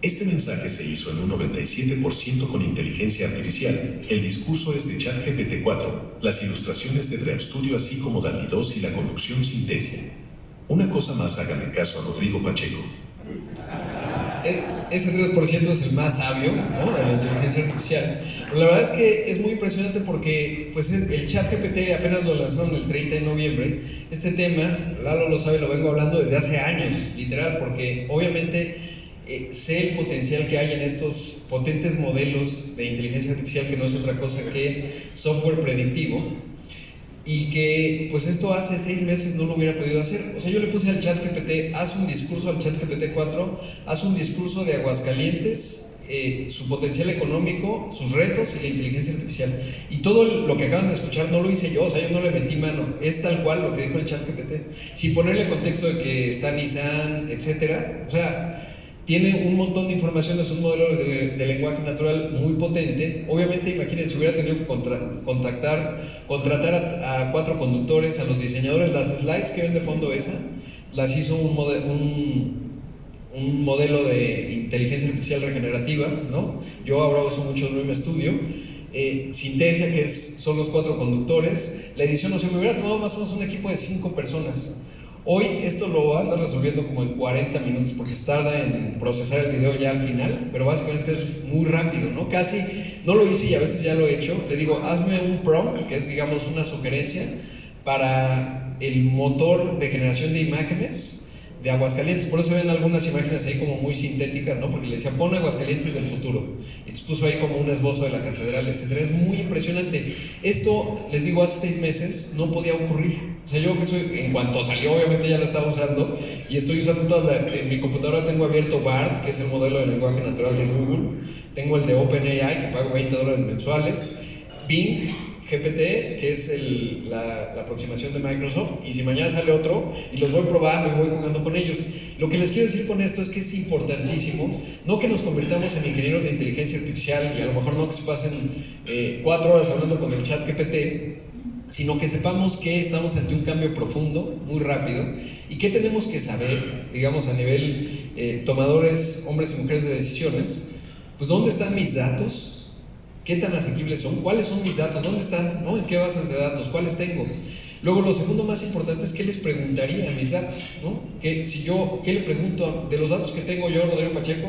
Este mensaje se hizo en un 97% con inteligencia artificial. El discurso es de ChatGPT 4, las ilustraciones de Dream Studio así como DALL-E 2 y la conducción Synthesia. Una cosa más, háganle caso a Rodrigo Pacheco. ese 3% es el más sabio, ¿no?, de la inteligencia artificial. Pero la verdad es que es muy impresionante porque pues, el ChatGPT apenas lo lanzaron el 30 de noviembre. Este tema, Lalo lo sabe, lo vengo hablando desde hace años, literal, porque obviamente sé el potencial que hay en estos potentes modelos de inteligencia artificial, que no es otra cosa que software predictivo, y que pues esto hace 6 meses no lo hubiera podido hacer. O sea, yo le puse al ChatGPT, haz un discurso al ChatGPT 4, haz un discurso de Aguascalientes, su potencial económico, sus retos y la inteligencia artificial. Y todo lo que acaban de escuchar no lo hice yo, o sea, yo no le metí mano, es tal cual lo que dijo el ChatGPT, sin ponerle contexto de que está Nissan, etcétera. O sea, tiene un montón de información, es un modelo de lenguaje natural muy potente. Obviamente, imagínense, hubiera tenido que contratar a 4 conductores, a los diseñadores. Las slides que ven de fondo las hizo un modelo de inteligencia artificial regenerativa, ¿no? Yo ahora uso mucho Dream Studio. Synthesia, que son los 4 conductores. La edición, me hubiera tomado más o menos un equipo de 5 personas. Hoy esto lo anda resolviendo como en 40 minutos, porque tarda en procesar el video ya al final, pero básicamente es muy rápido, ¿no? Casi no lo hice y a veces ya lo he hecho. Le digo, hazme un prompt, que es, digamos, una sugerencia para el motor de generación de imágenes de Aguascalientes. Por eso ven algunas imágenes ahí como muy sintéticas, ¿no? Porque le decía, pon Aguascalientes del futuro. Y entonces puso ahí como un esbozo de la catedral, etcétera. Es muy impresionante. Esto, les digo, hace 6 meses no podía ocurrir. O sea, yo que soy, en cuanto salió, obviamente ya lo estaba usando, y estoy usando en mi computadora tengo abierto BARD, que es el modelo de lenguaje natural de Google. Tengo el de OpenAI, que pago $20 mensuales. Bing GPT, que es la aproximación de Microsoft, y si mañana sale otro, y los voy probando y voy jugando con ellos. Lo que les quiero decir con esto es que es importantísimo, no que nos convirtamos en ingenieros de inteligencia artificial, y a lo mejor no que se pasen 4 horas hablando con el chat GPT, sino que sepamos que estamos ante un cambio profundo, muy rápido, y que tenemos que saber, digamos, a nivel tomadores, hombres y mujeres de decisiones, pues ¿dónde están mis datos? ¿Qué tan asequibles son? ¿Cuáles son mis datos? ¿Dónde están? ¿No? ¿En qué bases de datos? ¿Cuáles tengo? Luego, lo segundo más importante es qué les preguntaría a mis datos, ¿no? ¿Qué le pregunto de los datos que tengo yo, Rodrigo Pacheco?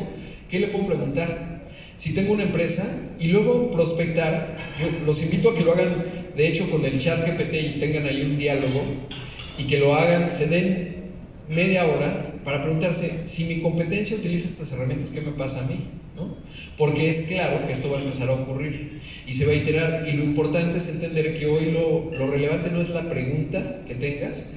¿Qué le puedo preguntar? Si tengo una empresa, y luego prospectar, yo los invito a que lo hagan, de hecho, con el chat GPT y tengan ahí un diálogo, y que lo hagan, se den media hora para preguntarse, si mi competencia utiliza estas herramientas, ¿qué me pasa a mí? ¿No? Porque es claro que esto va a empezar a ocurrir y se va a iterar, y lo importante es entender que hoy lo relevante no es la pregunta que tengas,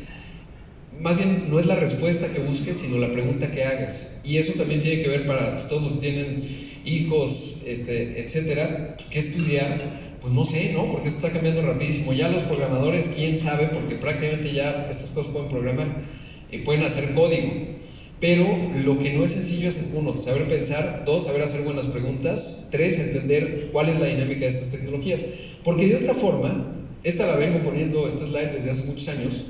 más bien no es la respuesta que busques, sino la pregunta que hagas. Y eso también tiene que ver para todos los que tienen hijos, etcétera, pues, ¿qué estudiar? Pues no sé, ¿no? Porque esto está cambiando rapidísimo. Ya los programadores, quién sabe, porque prácticamente ya estas cosas pueden programar, pueden hacer código. Pero lo que no es sencillo es, 1, saber pensar, 2, saber hacer buenas preguntas, 3, entender cuál es la dinámica de estas tecnologías. Porque de otra forma, esta la vengo poniendo, esta slide, desde hace muchos años,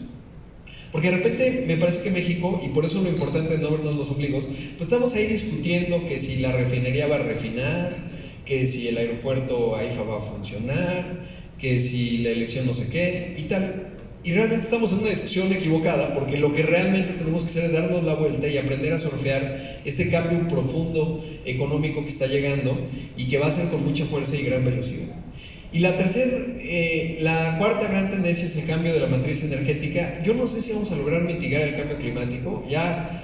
porque de repente me parece que México, y por eso lo importante de no vernos los ombligos, pues estamos ahí discutiendo que si la refinería va a refinar, que si el aeropuerto AIFA va a funcionar, que si la elección no sé qué, y tal. Y realmente estamos en una discusión equivocada, porque lo que realmente tenemos que hacer es darnos la vuelta y aprender a surfear este cambio profundo económico que está llegando y que va a ser con mucha fuerza y gran velocidad. Y la cuarta gran tendencia es el cambio de la matriz energética. Yo no sé si vamos a lograr mitigar el cambio climático. Ya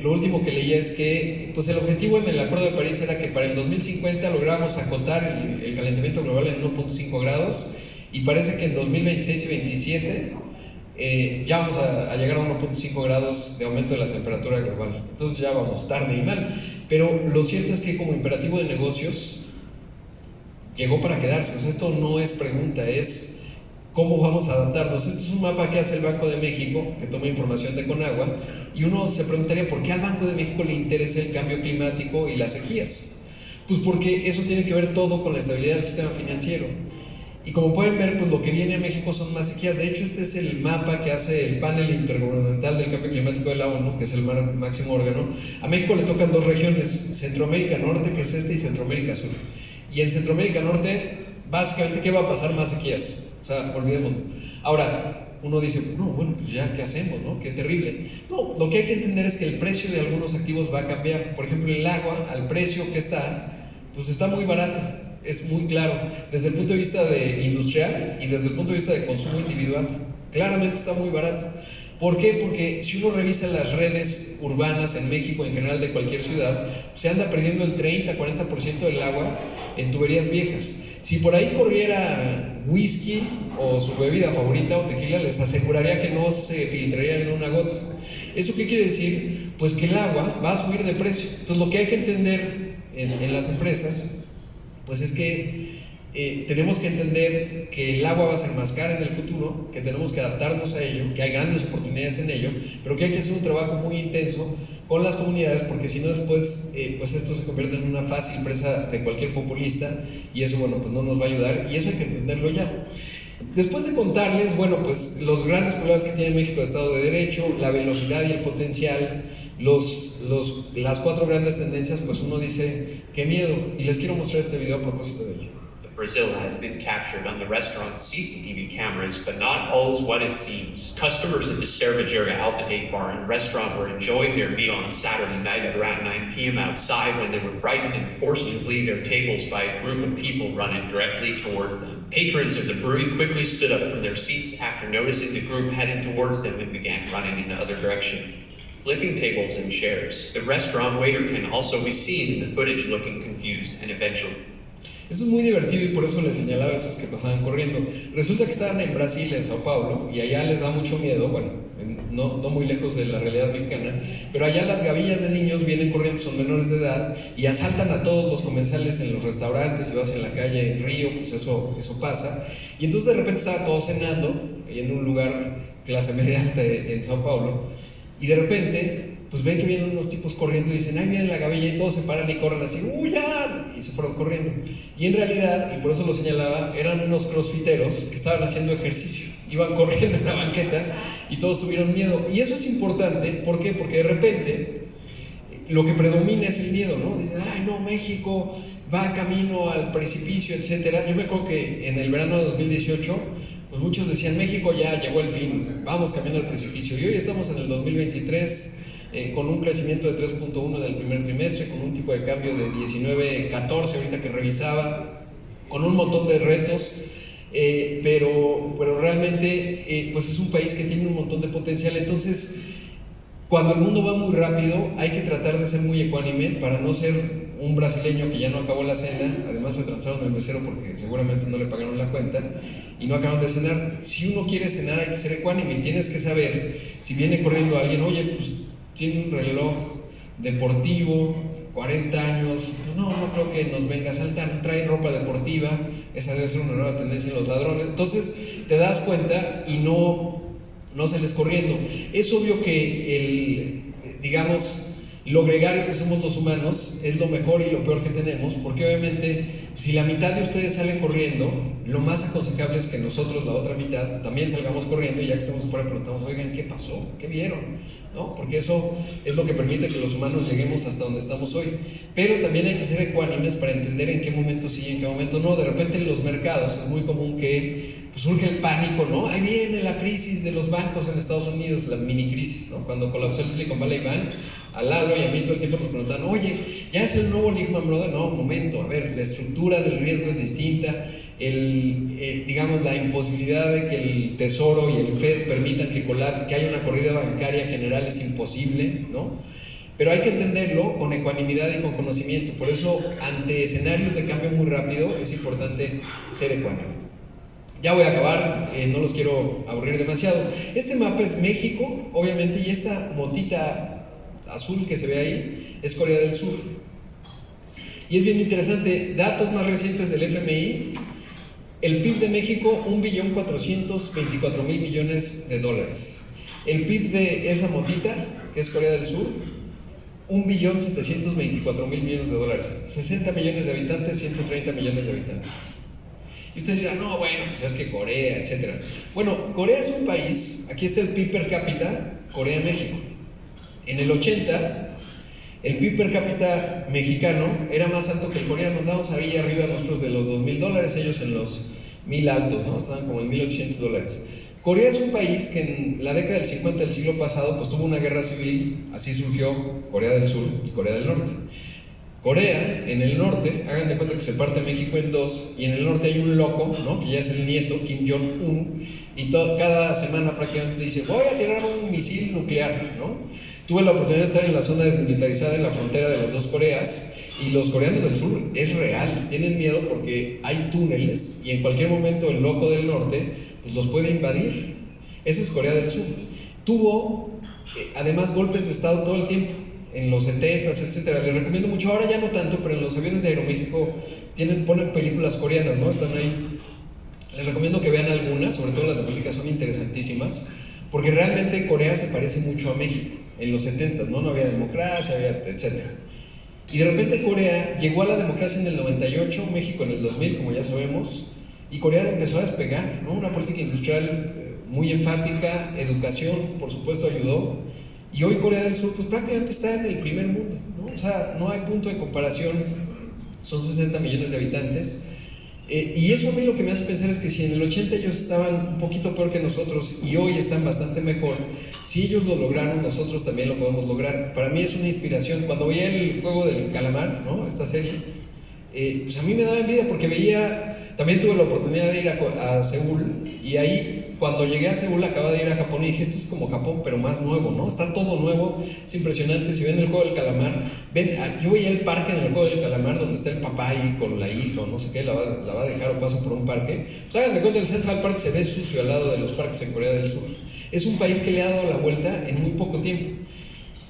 lo último que leí es que pues el objetivo en el Acuerdo de París era que para el 2050 lográramos acotar el calentamiento global en 1.5 grados, y parece que en 2026 y 2027 ya vamos a llegar a 1.5 grados de aumento de la temperatura global. Entonces ya vamos tarde y mal, pero lo cierto es que como imperativo de negocios llegó para quedarse. O sea, esto no es pregunta, es cómo vamos a adaptarnos. Este es un mapa que hace el Banco de México, que toma información de Conagua, y uno se preguntaría ¿por qué al Banco de México le interesa el cambio climático y las sequías? Pues porque eso tiene que ver todo con la estabilidad del sistema financiero. Y como pueden ver, pues lo que viene a México son más sequías. De hecho, este es el mapa que hace el panel intergubernamental del cambio climático de la ONU, que es el máximo órgano. A México le tocan 2 regiones, Centroamérica Norte, que es y Centroamérica Sur. Y en Centroamérica Norte, básicamente, ¿qué va a pasar? Más sequías. O sea, olvidémoslo. Ahora, uno dice, no, bueno, pues ya, ¿qué hacemos, no? Qué terrible. No, lo que hay que entender es que el precio de algunos activos va a cambiar. Por ejemplo, el agua, al precio que está, pues está muy barata, es muy claro, desde el punto de vista de industrial y desde el punto de vista de consumo individual, claramente está muy barato. ¿Por qué? Porque si uno revisa las redes urbanas en México, en general de cualquier ciudad, se anda perdiendo el 30-40% del agua en tuberías viejas. Si por ahí corriera whisky o su bebida favorita o tequila, les aseguraría que no se filtraría en una gota. ¿Eso qué quiere decir? Pues que el agua va a subir de precio. Entonces lo que hay que entender en las empresas, pues es que tenemos que entender que el agua va a ser más cara en el futuro, que tenemos que adaptarnos a ello, que hay grandes oportunidades en ello, pero que hay que hacer un trabajo muy intenso con las comunidades, porque si no después pues esto se convierte en una fácil presa de cualquier populista y eso, bueno, pues no nos va a ayudar y eso hay que entenderlo ya. Después de contarles, bueno, pues los grandes problemas que tiene México de Estado de Derecho, la velocidad y el potencial, las cuatro grandes tendencias, pues uno dice, qué miedo, y les quiero mostrar este video a propósito de ello. Brazil has been captured on the restaurant's CCTV cameras, but not all is what it seems. Customers at the Cervejera Alpha Date Bar and Restaurant were enjoying their meal on Saturday night at around 9 p.m. outside when they were frightened and forced to flee their tables by a group of people running directly towards them. Patrons of the brewery quickly stood up from their seats after noticing the group heading towards them and began running in the other direction, flipping tables and chairs. The restaurant waiter can also be seen in the footage looking confused and eventually. Esto es muy divertido y por eso les señalaba a esos que pasaban corriendo. Resulta que estaban en Brasil, en Sao Paulo, y allá les da mucho miedo, bueno, no muy lejos de la realidad mexicana, pero allá las gavillas de niños vienen corriendo, son menores de edad, y asaltan a todos los comensales en los restaurantes, si vas en la calle en Río, pues eso pasa. Y entonces de repente estaban todos cenando, en un lugar clase media alta en Sao Paulo, y de repente pues ven que vienen unos tipos corriendo y dicen, ahí viene la gavilla, y todos se paran y corren así, ¡huyan! Y se fueron corriendo. Y en realidad, y por eso lo señalaba, eran unos crossfiteros que estaban haciendo ejercicio, iban corriendo en la banqueta y todos tuvieron miedo. Y eso es importante, ¿por qué? Porque de repente lo que predomina es el miedo, ¿no? Dicen, ay no, México va camino al precipicio, etcétera. Yo me acuerdo que en el verano de 2018, pues muchos decían, México ya llegó el fin, vamos camino al precipicio. Y hoy estamos en el 2023, con un crecimiento de 3.1 del primer trimestre, con un tipo de cambio de 19.14 ahorita que revisaba, con un montón de retos, pero realmente pues es un país que tiene un montón de potencial. Entonces, cuando el mundo va muy rápido, hay que tratar de ser muy ecuánime para no ser un brasileño que ya no acabó la cena, además se transaron el mesero porque seguramente no le pagaron la cuenta y no acabaron de cenar. Si uno quiere cenar hay que ser ecuánime y tienes que saber, si viene corriendo alguien, oye, pues tiene un reloj deportivo, 40 años, pues no creo que nos venga a asaltar, trae ropa deportiva, esa debe ser una nueva tendencia en los ladrones. Entonces te das cuenta y no sales corriendo. Es obvio que lo gregario que somos los humanos es lo mejor y lo peor que tenemos, porque obviamente si la mitad de ustedes salen corriendo, lo más aconsejable es que nosotros, la otra mitad, también salgamos corriendo y ya que estamos afuera preguntamos, oigan, ¿qué pasó? ¿Qué vieron? ¿No? Porque eso es lo que permite que los humanos lleguemos hasta donde estamos hoy. Pero también hay que ser ecuánimes para entender en qué momento sí y en qué momento no. De repente en los mercados es muy común que pues surge el pánico, ¿no? Ahí viene la crisis de los bancos en Estados Unidos, la mini crisis, ¿no? Cuando colapsó el Silicon Valley Bank, a Lalo y a mí todo el tiempo nos preguntan, oye, ¿ya es el nuevo Lehman Brothers? No, momento, a ver, la estructura del riesgo es distinta, la imposibilidad de que el Tesoro y el Fed permitan que haya una corrida bancaria general es imposible, ¿no? Pero hay que entenderlo con ecuanimidad y con conocimiento. Por eso, ante escenarios de cambio muy rápido, es importante ser ecuánime. Ya voy a acabar, no los quiero aburrir demasiado. Este mapa es México, obviamente, y esta motita azul que se ve ahí es Corea del Sur. Y es bien interesante, datos más recientes del FMI, el PIB de México, $1.424.000 millones. El PIB de esa motita, que es Corea del Sur, $1.724.000 millones. 60 millones de habitantes, 130 millones de habitantes. Y ustedes dirán, no, bueno, pues es que Corea, etc. Bueno, Corea es un país, aquí está el PIB per cápita, Corea-México. En el 80, el PIB per cápita mexicano era más alto que el coreano, andamos ahí arriba nosotros de los $2,000, ellos en los 1,000 altos, ¿no? Estaban como en $1,800. Corea es un país que en la década del 50 del siglo pasado pues tuvo una guerra civil, así surgió Corea del Sur y Corea del Norte. Corea, en el norte, hagan de cuenta que se parte México en dos, y en el norte hay un loco, ¿no?, que ya es el nieto, Kim Jong-un, y cada semana prácticamente dice, voy a tirar un misil nuclear, ¿no? Tuve la oportunidad de estar en la zona desmilitarizada en la frontera de las dos Coreas, y los coreanos del sur es real, tienen miedo porque hay túneles, y en cualquier momento el loco del norte pues los puede invadir. Esa es Corea del Sur. Tuvo además golpes de estado todo el tiempo, en los 70s, etcétera. Les recomiendo mucho, ahora ya no tanto, pero en los aviones de Aeroméxico ponen películas coreanas, ¿no? Están ahí. Les recomiendo que vean algunas, sobre todo las de política, son interesantísimas, porque realmente Corea se parece mucho a México en los 70s, ¿no? No había democracia, etcétera. Y de repente Corea llegó a la democracia en el 98, México en el 2000, como ya sabemos, y Corea empezó a despegar, ¿no? Una política industrial muy enfática, educación, por supuesto, ayudó. Y hoy Corea del Sur, pues prácticamente está en el primer mundo, ¿no? O sea, no hay punto de comparación, son 60 millones de habitantes. Y eso a mí lo que me hace pensar es que si en el 80 ellos estaban un poquito peor que nosotros y hoy están bastante mejor, si ellos lo lograron, nosotros también lo podemos lograr. Para mí es una inspiración. Cuando veía el juego del calamar, ¿no?, esta serie, pues a mí me daba envidia porque veía, también tuve la oportunidad de ir a Seúl, y ahí cuando llegué a Seúl acababa de ir a Japón y dije, esto es como Japón pero más nuevo, ¿no? Está todo nuevo, es impresionante. Si ven el juego del calamar, yo veía el parque en el juego del calamar donde está el papá ahí con la hija o no sé qué, la va a dejar o pasa por un parque. Pues hagan de cuenta, el Central Park se ve sucio al lado de los parques en Corea del Sur. Es un país que le ha dado la vuelta en muy poco tiempo.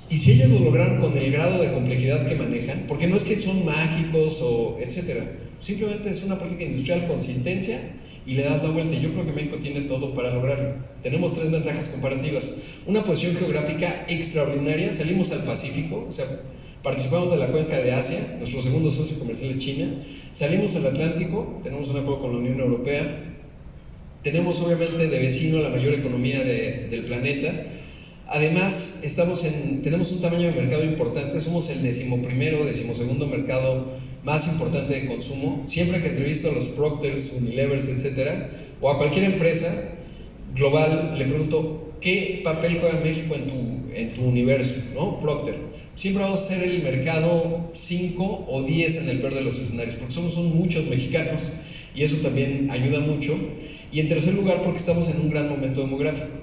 Y si ellos lo lograron con el grado de complejidad que manejan, porque no es que son mágicos o etcétera, simplemente es una política industrial, consistencia, y le das la vuelta. Yo creo que México tiene todo para lograrlo. Tenemos 3 ventajas comparativas: una posición geográfica extraordinaria, salimos al Pacífico, o sea, participamos de la cuenca de Asia, nuestro segundo socio comercial es China, salimos al Atlántico, tenemos un acuerdo con la Unión Europea, tenemos obviamente de vecino la mayor economía del planeta. Además, tenemos un tamaño de mercado importante, somos el 12º mercado más importante de consumo. Siempre que entrevisto a los Procters, Unilevers, etcétera, o a cualquier empresa global, le pregunto, ¿qué papel juega México en tu universo, ¿no? Procter. Siempre vamos a ser el mercado 5 o 10 en el peor de los escenarios, porque son muchos mexicanos, y eso también ayuda mucho. Y en tercer lugar, porque estamos en un gran momento demográfico.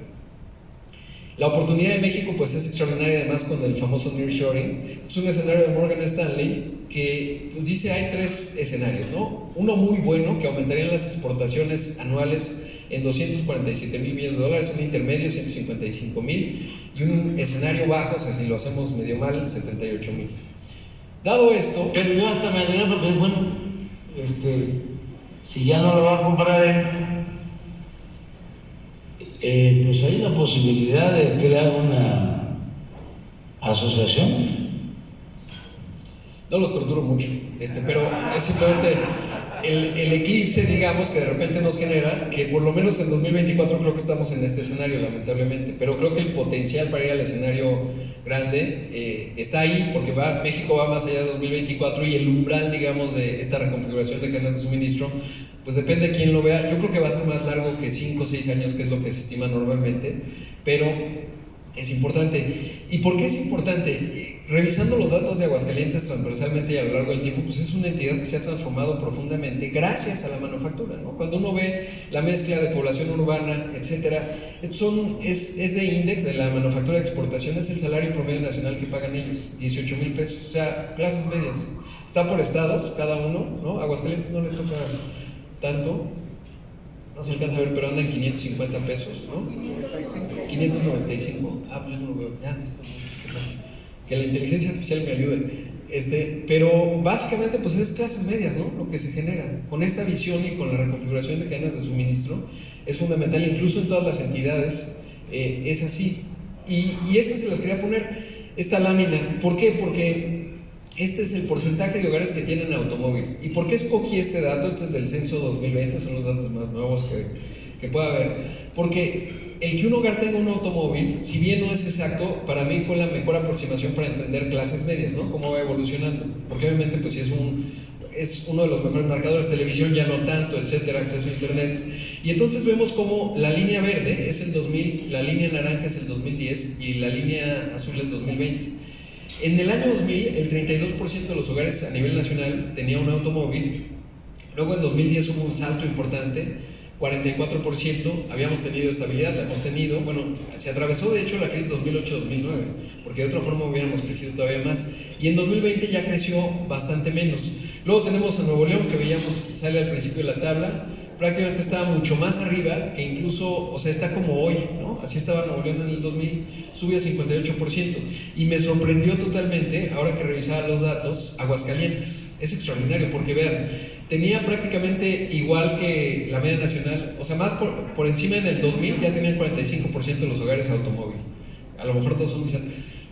La oportunidad de México pues es extraordinaria, además con el famoso nearshoring. Es un escenario de Morgan Stanley que pues dice hay 3 escenarios, ¿no? Uno muy bueno, que aumentarían las exportaciones anuales en 247,000 millones de dólares, un intermedio 155,000, y un escenario bajo, o sea, si lo hacemos medio mal, 78,000. Dado esto... Pero yo hasta me alegré porque es bueno, si ya no lo va a comprar él, pues hay la posibilidad de crear una asociación. No los torturo mucho, pero es simplemente el eclipse, digamos, que de repente nos genera, que por lo menos en 2024 creo que estamos en este escenario, lamentablemente, pero creo que el potencial para ir al escenario grande está ahí, porque México va más allá de 2024, y el umbral, digamos, de esta reconfiguración de cadenas de suministro, pues depende de quién lo vea. Yo creo que va a ser más largo que 5 o 6 años, que es lo que se estima normalmente, pero es importante. ¿Y por qué es importante? Revisando los datos de Aguascalientes transversalmente y a lo largo del tiempo, pues es una entidad que se ha transformado profundamente gracias a la manufactura, ¿no? Cuando uno ve la mezcla de población urbana, etcétera, es de índice de la manufactura de exportación, es el salario promedio nacional que pagan ellos, 18,000 pesos, o sea, clases medias. Está por estados, cada uno, ¿no? Aguascalientes no le toca tanto, no se alcanza a ver, pero anda en 550 pesos, ¿no? 595. Ah, pues yo no lo veo, ya, listo, que la inteligencia artificial me ayude. Pero básicamente pues es clases medias, ¿no? Lo que se genera con esta visión y con la reconfiguración de cadenas de suministro es fundamental, incluso en todas las entidades es así. Y esta se las quería poner, esta lámina. ¿Por qué? Porque este es el porcentaje de hogares que tienen automóvil. ¿Y por qué escogí este dato? Este es del censo 2020, son los datos más nuevos que pueda haber. Porque el que un hogar tenga un automóvil, si bien no es exacto, para mí fue la mejor aproximación para entender clases medias, ¿no? Cómo va evolucionando. Porque obviamente pues si es es uno de los mejores marcadores, televisión ya no tanto, etcétera, acceso a internet. Y entonces vemos como la línea verde es el 2000, la línea naranja es el 2010 y la línea azul es 2020. En el año 2000, el 32% de los hogares a nivel nacional tenía un automóvil. Luego en 2010 hubo un salto importante, 44%, habíamos tenido estabilidad, la hemos tenido, bueno, se atravesó de hecho la crisis 2008-2009, porque de otra forma hubiéramos crecido todavía más, y en 2020 ya creció bastante menos. Luego tenemos a Nuevo León, que veíamos, sale al principio de la tabla, prácticamente estaba mucho más arriba, que incluso, o sea, está como hoy, ¿no? Así estaba Nuevo León en el 2000, subió a 58%, y me sorprendió totalmente, ahora que revisaba los datos, Aguascalientes. Es extraordinario, porque vean, tenía prácticamente igual que la media nacional, o sea, más por encima en el 2000 ya tenían 45% de los hogares automóvil. A lo mejor todos son Nissan.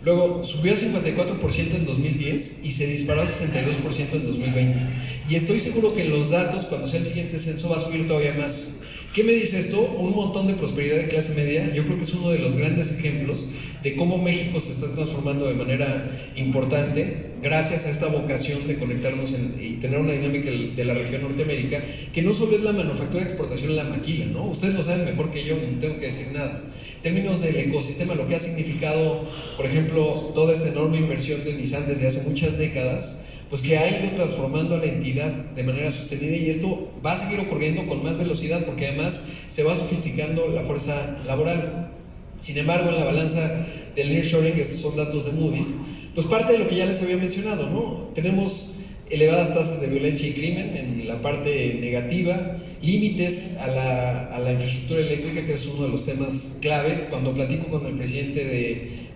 Luego subió a 54% en 2010 y se disparó a 62% en 2020. Y estoy seguro que en los datos, cuando sea el siguiente censo, va a subir todavía más. ¿Qué me dice esto? Un montón de prosperidad de clase media. Yo creo que es uno de los grandes ejemplos de cómo México se está transformando de manera importante gracias a esta vocación de conectarnos y tener una dinámica de la región Norteamérica, que no solo es la manufactura de exportación, la maquila, ¿no? Ustedes lo saben mejor que yo, no tengo que decir nada. En términos del ecosistema, lo que ha significado, por ejemplo, toda esta enorme inversión de Nissan desde hace muchas décadas, pues que ha ido transformando a la entidad de manera sostenida, y esto va a seguir ocurriendo con más velocidad porque además se va sofisticando la fuerza laboral. Sin embargo, en la balanza del nearshoring, estos son datos de Moody's, pues parte de lo que ya les había mencionado, ¿no? Tenemos elevadas tasas de violencia y crimen en la parte negativa, límites a la infraestructura eléctrica, que es uno de los temas clave. Cuando platico con el presidente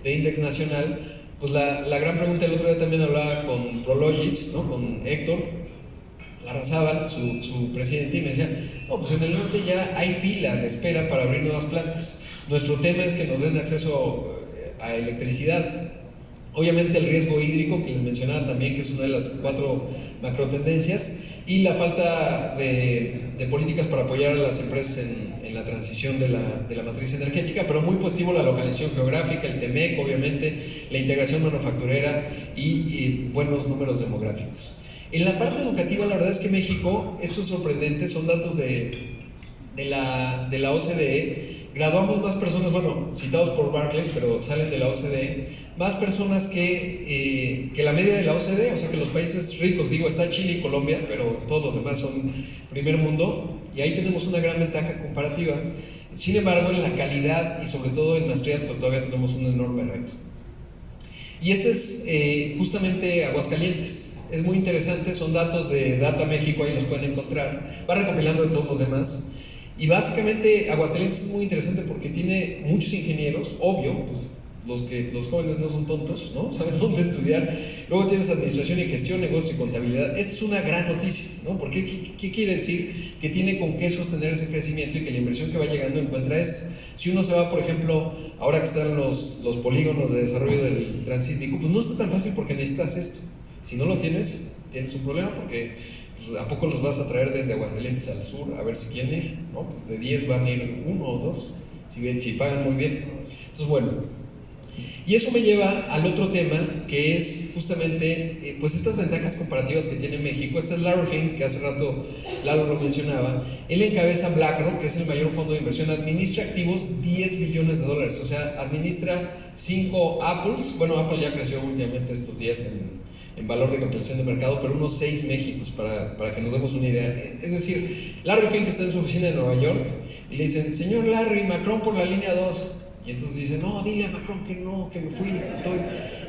de Index Nacional, pues la gran pregunta, el otro día también hablaba con Prologis, ¿no? Con Héctor Larrazábal, su presidente, y me decía, no, pues en el norte ya hay fila de espera para abrir nuevas plantas. Nuestro tema es que nos den acceso a electricidad. Obviamente el riesgo hídrico, que les mencionaba también, que es una de las 4 macrotendencias, y la falta de políticas para apoyar a las empresas en la transición de la matriz energética, pero muy positivo la localización geográfica, el TEMEC, obviamente, la integración manufacturera y buenos números demográficos. En la parte educativa, la verdad es que México, esto es sorprendente, son datos de la OCDE, graduamos más personas, bueno, citados por Barclays, pero salen de la OCDE, más personas que la media de la OCDE, o sea que los países ricos, digo, está Chile y Colombia, pero todos los demás son primer mundo, y ahí tenemos una gran ventaja comparativa. Sin embargo, en la calidad y sobre todo en maestrías, pues todavía tenemos un enorme reto. Y este es justamente Aguascalientes. Es muy interesante, son datos de Data México, ahí los pueden encontrar, va recopilando de todos los demás. Y básicamente Aguascalientes es muy interesante porque tiene muchos ingenieros, obvio, pues los jóvenes no son tontos, ¿no? Saben dónde estudiar. Luego tienes administración y gestión, negocio y contabilidad. Esta es una gran noticia, ¿no? Porque ¿qué quiere decir? Que tiene con qué sostener ese crecimiento y que la inversión que va llegando encuentra esto. Si uno se va, por ejemplo, ahora que están los polígonos de desarrollo del transísmico, pues no está tan fácil porque necesitas esto. Si no lo tienes un problema porque pues, ¿a poco los vas a traer desde Aguascalientes al sur a ver si quieren ir? ¿No? Pues de 10 van a ir 1 o 2, si pagan muy bien. Entonces, bueno, y eso me lleva al otro tema, que es justamente pues estas ventajas comparativas que tiene México. Este es Larry Fink, que hace rato Lalo lo mencionaba. Él encabeza BlackRock, que es el mayor fondo de inversión, administra activos $10 billones, o sea, administra 5 Apples. Bueno, Apple ya creció últimamente estos días en valor de capitalización de mercado, pero unos 6 Méxicos, para que nos demos una idea. Es decir, Larry Fink está en su oficina en Nueva York y le dicen, señor Larry, Macron por la línea 2. Y entonces dice, no, dile a Macron que no, que me fui, estoy.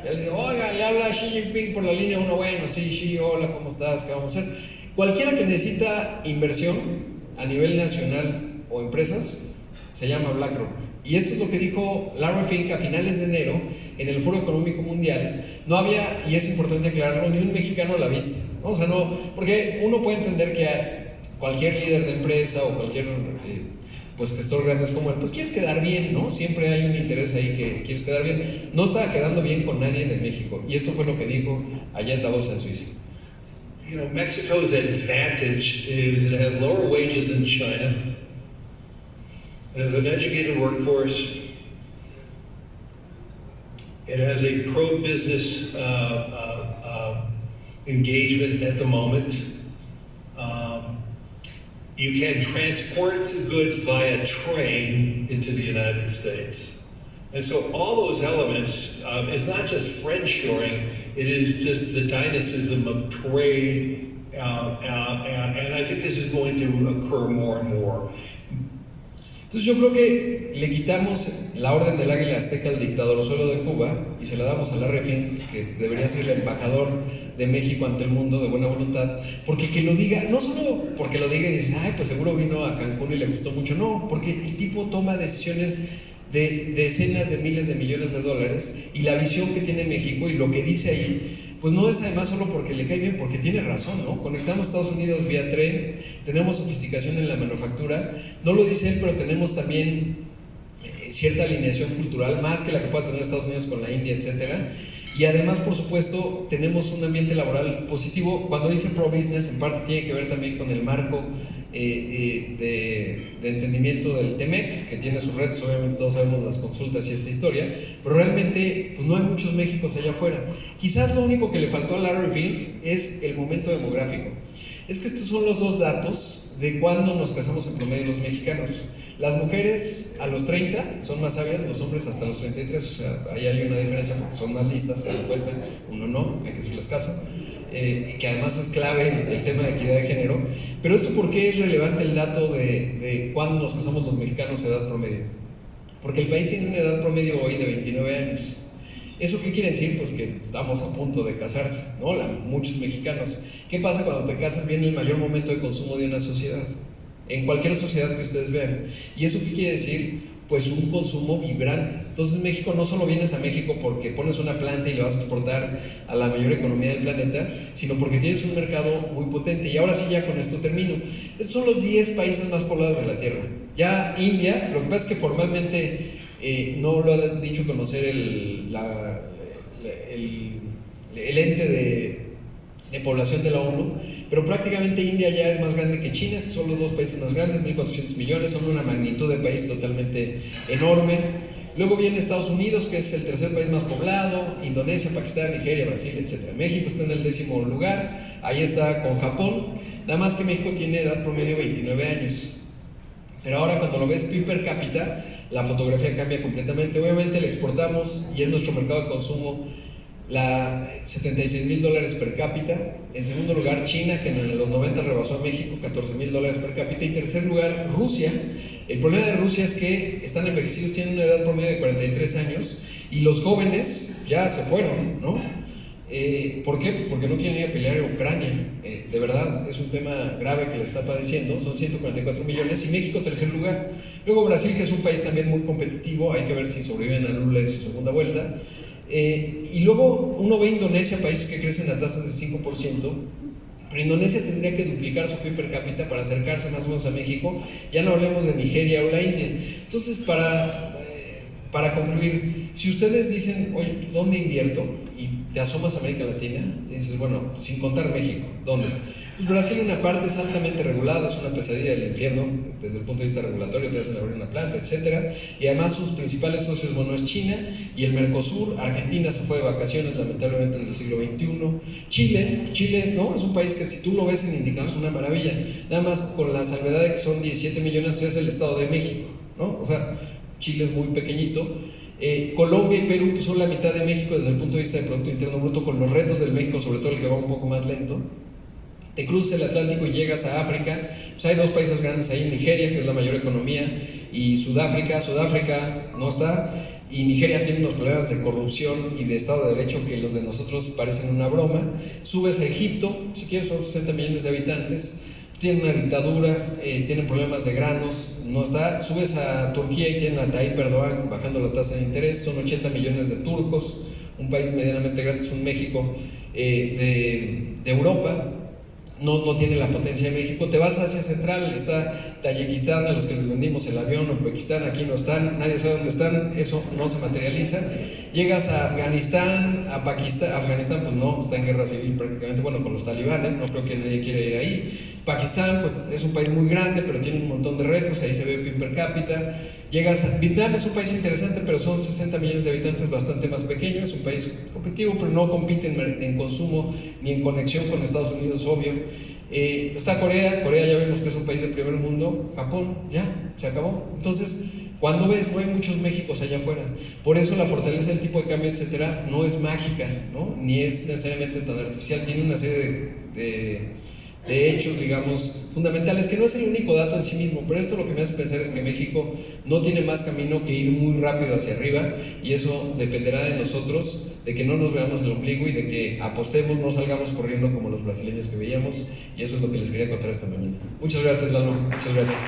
Y él dice, oiga, le habla Xi Jinping por la línea 1, bueno, sí, Xi, hola, ¿cómo estás? ¿Qué vamos a hacer? Cualquiera que necesita inversión a nivel nacional o empresas, se llama BlackRock. Y esto es lo que dijo Larry Fink a finales de enero en el Foro Económico Mundial. No había, y es importante aclararlo, ni un mexicano a la vista, ¿no? O sea, no, porque uno puede entender que cualquier líder de empresa o cualquier pues gestor grande como él, pues quieres quedar bien, ¿no? Siempre hay un interés ahí que quieres quedar bien. No estaba quedando bien con nadie de México, y esto fue lo que dijo allá en Davos, en Suiza. You know, Mexico's advantage is it has lower wages than China. It has an educated workforce. It has a pro-business engagement at the moment. You can transport goods via train into the United States. And so all those elements, it's not just friendshoring, it is just the dynamism of trade, and I think this is going to occur more and more. Entonces yo creo que le quitamos la orden del águila azteca al dictador suelo de Cuba y se la damos a Larry Fink, que debería ser el embajador de México ante el mundo de buena voluntad, porque que lo diga, no solo porque lo diga y dices, ay, pues seguro vino a Cancún y le gustó mucho, no, porque el tipo toma decisiones de decenas de miles de millones de dólares y la visión que tiene México y lo que dice ahí, pues no es además solo porque le cae bien, porque tiene razón, ¿no? Conectamos Estados Unidos vía tren, tenemos sofisticación en la manufactura, no lo dice él, pero tenemos también cierta alineación cultural, más que la que pueda tener Estados Unidos con la India, etcétera. Y además, por supuesto, tenemos un ambiente laboral positivo. Cuando dice pro-business, en parte tiene que ver también con el marco de entendimiento del TEMEC, que tiene sus retos, obviamente todos sabemos las consultas y esta historia, pero realmente pues no hay muchos Méxicos allá afuera. Quizás lo único que le faltó a Larry Fink es el momento demográfico. Es que estos son los dos datos de cuándo nos casamos en promedio los mexicanos. Las mujeres a los 30 son más sabias, los hombres hasta los 33, o sea, ahí hay una diferencia porque son más listas, se dan cuenta, uno no, hay que hacerles caso. Que además es clave el tema de equidad de género. Pero esto, ¿por qué es relevante el dato de cuándo nos casamos los mexicanos a edad promedio? Porque el país tiene una edad promedio hoy de 29 años. ¿Eso qué quiere decir? Pues que estamos a punto de casarse, ¿no? Muchos mexicanos. ¿Qué pasa cuando te casas? Viene el mayor momento de consumo de una sociedad, en cualquier sociedad que ustedes vean. ¿Y eso qué quiere decir? Pues un consumo vibrante. Entonces México, no solo vienes a México porque pones una planta y le vas a exportar a la mayor economía del planeta, sino porque tienes un mercado muy potente. Y ahora sí, ya con esto termino. Estos son los 10 países más poblados de la Tierra. Ya India, lo que pasa es que formalmente no lo ha dicho conocer el ente de población de la ONU, pero prácticamente India ya es más grande que China. Estos son los dos países más grandes, 1.400 millones, son una magnitud de país totalmente enorme. Luego viene Estados Unidos, que es el tercer país más poblado, Indonesia, Pakistán, Nigeria, Brasil, etc. México está en el 10º lugar, ahí está con Japón, nada más que México tiene edad promedio 29 años. Pero ahora cuando lo ves per cápita, la fotografía cambia completamente. Obviamente le exportamos y es nuestro mercado de consumo $76,000 per cápita. En segundo lugar, China, que en los 90 rebasó a México, $14,000 per cápita. Y tercer lugar, Rusia. El problema de Rusia es que están envejecidos, tienen una edad promedio de 43 años y los jóvenes ya se fueron, ¿no? ¿Por qué? Pues porque no quieren ir a pelear en Ucrania. De verdad, es un tema grave que le está padeciendo. Son 144 millones y México tercer lugar. Luego Brasil, que es un país también muy competitivo, hay que ver si sobreviven a Lula en su segunda vuelta. Y luego uno ve Indonesia, países que crecen a tasas de 5%, pero Indonesia tendría que duplicar su PIB per cápita para acercarse más o menos a México. Ya no hablemos de Nigeria o la India. Entonces, para concluir, si ustedes dicen, oye, ¿dónde invierto? Y te asomas a América Latina y dices, bueno, sin contar México, ¿dónde? Pues Brasil, una parte es altamente regulada, es una pesadilla del infierno desde el punto de vista regulatorio, te hacen abrir una planta, etc. Y además sus principales socios, bueno, es China y el Mercosur. Argentina se fue de vacaciones lamentablemente en el siglo XXI. Chile, ¿no? Es un país que si tú lo ves en indicadores es una maravilla, nada más con la salvedad de que son 17 millones, es el Estado de México, ¿no? O sea, Chile es muy pequeñito. Colombia y Perú pues, son la mitad de México desde el punto de vista del Producto Interno Bruto, con los retos del México, sobre todo el que va un poco más lento. Te cruzas el Atlántico y llegas a África, pues hay dos países grandes ahí, Nigeria, que es la mayor economía, y Sudáfrica no está, y Nigeria tiene unos problemas de corrupción y de Estado de Derecho que los de nosotros parecen una broma. Subes a Egipto, si quieres son 60 millones de habitantes, tienen una dictadura, tienen problemas de granos, no está. Subes a Turquía y tienen a Tayyip Erdogan bajando la tasa de interés, son 80 millones de turcos, un país medianamente grande, es un México de Europa. No tiene la potencia de México. Te vas a Asia Central, está Tayikistán, a los que les vendimos el avión, Uzbekistán, aquí no están, nadie sabe dónde están, eso no se materializa. Llegas a Afganistán, a Pakistán, Afganistán pues no, está en guerra civil prácticamente, bueno, con los talibanes, no creo que nadie quiera ir ahí. Pakistán, pues es un país muy grande, pero tiene un montón de retos, ahí se ve PIB per cápita. Vietnam es un país interesante, pero son 60 millones de habitantes, bastante más pequeño, es un país competitivo, pero no compite en consumo ni en conexión con Estados Unidos, obvio. Está Corea ya vemos que es un país del primer mundo. Japón, ya, se acabó. Entonces, cuando ves, no hay muchos Méxicos allá afuera. Por eso la fortaleza del tipo de cambio, etcétera, no es mágica, ¿no? Ni es necesariamente tan artificial, tiene una serie de hechos, digamos, fundamentales, que no es el único dato en sí mismo, pero esto lo que me hace pensar es que México no tiene más camino que ir muy rápido hacia arriba, y eso dependerá de nosotros, de que no nos veamos el ombligo y de que apostemos, no salgamos corriendo como los brasileños que veíamos, y eso es lo que les quería contar esta mañana. Muchas gracias, Lalo, muchas gracias.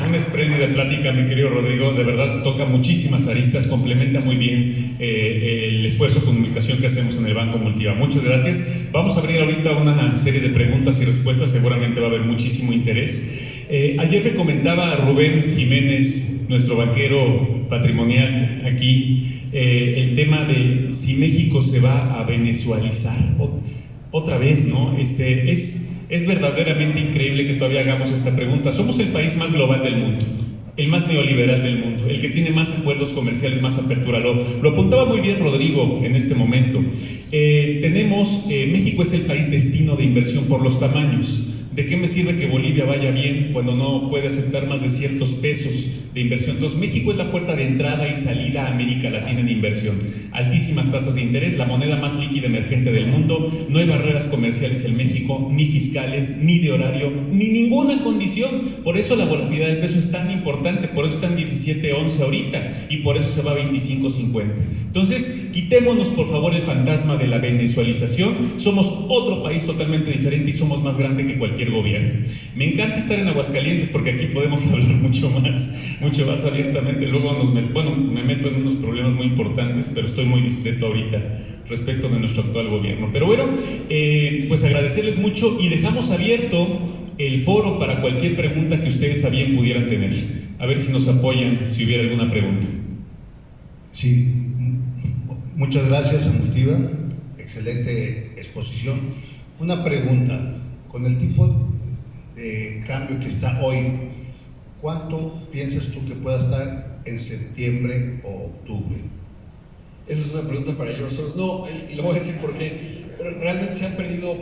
Una espléndida plática, mi querido Rodrigo, de verdad toca muchísimas aristas, complementa muy bien el esfuerzo de comunicación que hacemos en el Banco Multiva. Muchas gracias. Vamos a abrir ahorita una serie de preguntas y respuestas, seguramente va a haber muchísimo interés. Ayer me comentaba Rubén Jiménez, nuestro banquero patrimonial aquí, el tema de si México se va a venezualizar otra vez, ¿no? Es verdaderamente increíble que todavía hagamos esta pregunta. Somos el país más global del mundo, el más neoliberal del mundo, el que tiene más acuerdos comerciales, más apertura. Lo apuntaba muy bien Rodrigo en este momento. México es el país destino de inversión por los tamaños. ¿De qué me sirve que Bolivia vaya bien cuando no puede aceptar más de ciertos pesos de inversión? Entonces México es la puerta de entrada y salida a América Latina en inversión. Altísimas tasas de interés, la moneda más líquida emergente del mundo, no hay barreras comerciales en México, ni fiscales, ni de horario, ni ninguna condición. Por eso la volatilidad del peso es tan importante, por eso está en 17.11 ahorita, y por eso se va a 25.50. Entonces, quitémonos por favor el fantasma de la venezualización. Somos otro país totalmente diferente y somos más grande que cualquier gobierno. Me encanta estar en Aguascalientes porque aquí podemos hablar mucho más abiertamente. Luego me meto en unos problemas muy importantes, pero estoy muy discreto ahorita respecto de nuestro actual gobierno. Pero bueno, pues agradecerles mucho y dejamos abierto el foro para cualquier pregunta que ustedes a bien pudieran tener. A ver si nos apoyan, si hubiera alguna pregunta. Sí, muchas gracias, Multiva. Excelente exposición. Una pregunta. Con el tipo de cambio que está hoy, ¿cuánto piensas tú que pueda estar en septiembre o octubre? Esa es una pregunta para ellos solos. No, y lo voy a decir porque realmente se han perdido.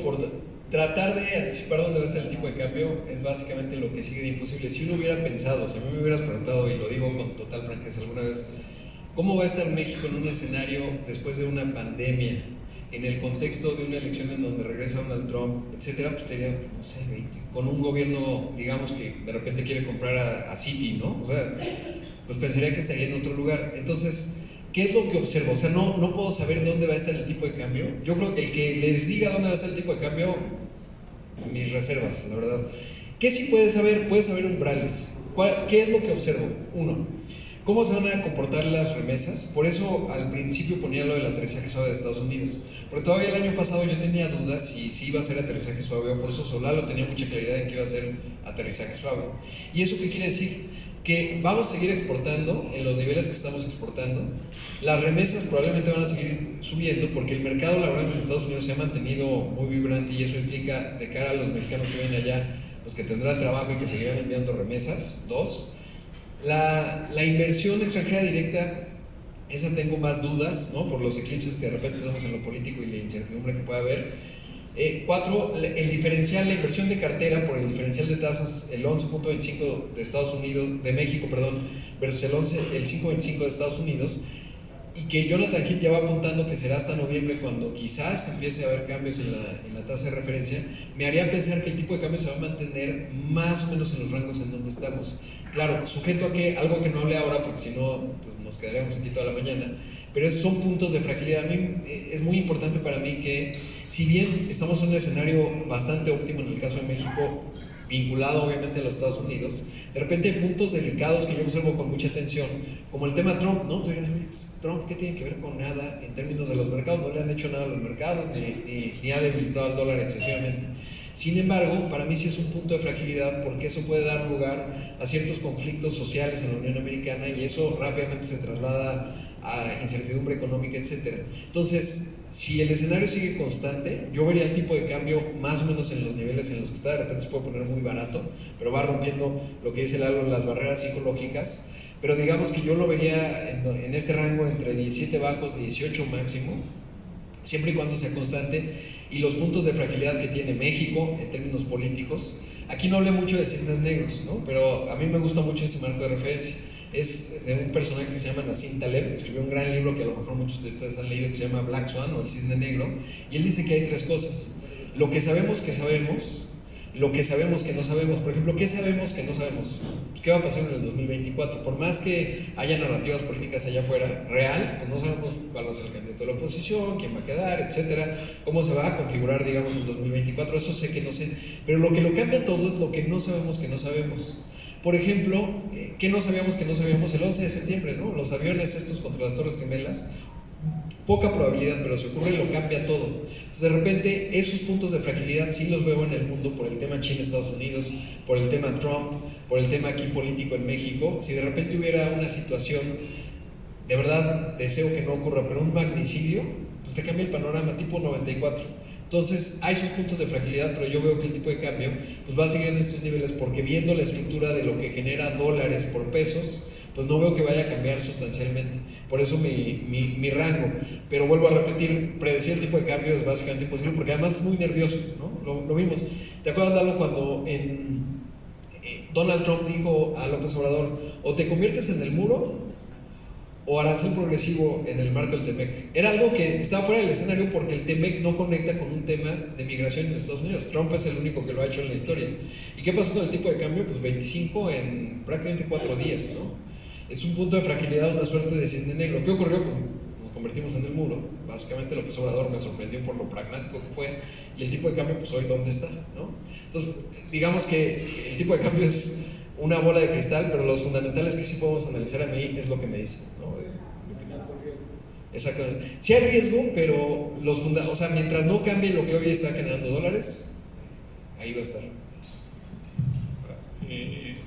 Tratar de anticipar dónde va a estar el tipo de cambio es básicamente lo que sigue de imposible. Si uno hubiera pensado, si a mí me hubieras preguntado, y lo digo con total franqueza alguna vez, ¿cómo va a estar México en un escenario después de una pandemia? En el contexto de una elección en donde regresa Donald Trump, etcétera, pues estaría, no sé, con un gobierno, digamos, que de repente quiere comprar a Citi, ¿no? O sea, pues pensaría que estaría en otro lugar. Entonces, ¿qué es lo que observo? O sea, no puedo saber dónde va a estar el tipo de cambio. Yo creo que el que les diga dónde va a estar el tipo de cambio, mis reservas, la verdad. ¿Qué sí puedes saber? Puedes saber umbrales. ¿Qué es lo que observo? Uno, ¿cómo se van a comportar las remesas? Por eso al principio ponía lo del aterrizaje suave de Estados Unidos. Pero todavía el año pasado yo tenía dudas si iba a ser aterrizaje suave o forzoso. Lalo tenía mucha claridad en que iba a ser aterrizaje suave. ¿Y eso qué quiere decir? Que vamos a seguir exportando en los niveles que estamos exportando. Las remesas probablemente van a seguir subiendo porque el mercado laboral en Estados Unidos se ha mantenido muy vibrante y eso implica, de cara a los mexicanos que viven allá, pues que tendrán trabajo y que seguirán enviando remesas. Dos, la inversión extranjera directa, esa tengo más dudas, ¿no? Por los eclipses que de repente tenemos en lo político y la incertidumbre que puede haber. 4, el diferencial, la inversión de cartera por el diferencial de tasas, el 11.25 de Estados Unidos, de México, perdón, versus el 5.25 de Estados Unidos, y que Jonathan Heath ya va apuntando que será hasta noviembre cuando quizás empiece a haber cambios en la tasa de referencia, me haría pensar que el tipo de cambio se va a mantener más o menos en los rangos en donde estamos. Claro, sujeto a que, algo que no hablé ahora porque si no, pues nos quedaríamos aquí toda la mañana, pero esos son puntos de fragilidad. A mí es muy importante para mí que, si bien estamos en un escenario bastante óptimo en el caso de México, vinculado obviamente a los Estados Unidos, de repente hay puntos delicados que yo observo con mucha atención, como el tema Trump, ¿no? Tú dirías, pues, Trump, ¿qué tiene que ver con nada en términos de los mercados? No le han hecho nada a los mercados, ni ha debilitado al dólar excesivamente. Sin embargo, para mí sí es un punto de fragilidad porque eso puede dar lugar a ciertos conflictos sociales en la Unión Americana y eso rápidamente se traslada a incertidumbre económica, etc. Entonces, si el escenario sigue constante, yo vería el tipo de cambio más o menos en los niveles en los que está. De repente se puede poner muy barato, pero va rompiendo lo que dice Lalo, las barreras psicológicas. Pero digamos que yo lo vería en este rango entre 17 bajos, 18 máximo, siempre y cuando sea constante. Y los puntos de fragilidad que tiene México en términos políticos, aquí no hablé mucho de cisnes negros, ¿no? Pero a mí me gusta mucho ese marco de referencia. Es de un personaje que se llama Nassim Taleb, escribió un gran libro que a lo mejor muchos de ustedes han leído, que se llama Black Swan o El Cisne Negro, y él dice que hay tres cosas: lo que sabemos que sabemos, lo que sabemos que no sabemos. Por ejemplo, ¿qué sabemos que no sabemos? Pues, ¿qué va a pasar en el 2024? Por más que haya narrativas políticas allá afuera, real, pues no sabemos cuál va a ser el candidato de la oposición, quién va a quedar, etcétera, cómo se va a configurar, digamos, el 2024, eso sé que no sé, pero lo que lo cambia todo es lo que no sabemos que no sabemos. Por ejemplo, ¿qué no sabíamos que no sabíamos el 11 de septiembre, ¿no? Los aviones estos contra las Torres Gemelas, poca probabilidad, pero si ocurre lo cambia todo. Entonces, de repente, esos puntos de fragilidad sí los veo en el mundo por el tema China-Estados Unidos, por el tema Trump, por el tema aquí político en México. Si de repente hubiera una situación, de verdad deseo que no ocurra, pero un magnicidio, pues te cambia el panorama, tipo 94. Entonces, hay sus puntos de fragilidad, pero yo veo que el tipo de cambio pues va a seguir en estos niveles porque viendo la estructura de lo que genera dólares por pesos, pues no veo que vaya a cambiar sustancialmente. Por eso mi rango. Pero vuelvo a repetir, predecir el tipo de cambio es básicamente imposible porque además es muy nervioso, ¿no? Lo vimos. ¿Te acuerdas, Lalo, cuando Donald Trump dijo a López Obrador, o te conviertes en el muro o arancel progresivo en el marco del TEMEC? Era algo que estaba fuera del escenario porque el TEMEC no conecta con un tema de migración en Estados Unidos. Trump es el único que lo ha hecho en la historia. ¿Y qué pasó con el tipo de cambio? Pues 25 en prácticamente 4 días, ¿no? Es un punto de fragilidad, una suerte de cisne negro. ¿Qué ocurrió? Pues nos convertimos en el muro. Básicamente López Obrador me sorprendió por lo pragmático que fue. Y el tipo de cambio, pues hoy, ¿dónde está? ¿No? Entonces, digamos que el tipo de cambio es una bola de cristal, pero los fundamentales que sí podemos analizar a mí es lo que me dicen, ¿no? Exactamente. Sí hay riesgo, pero o sea, mientras no cambie lo que hoy está generando dólares, ahí va a estar.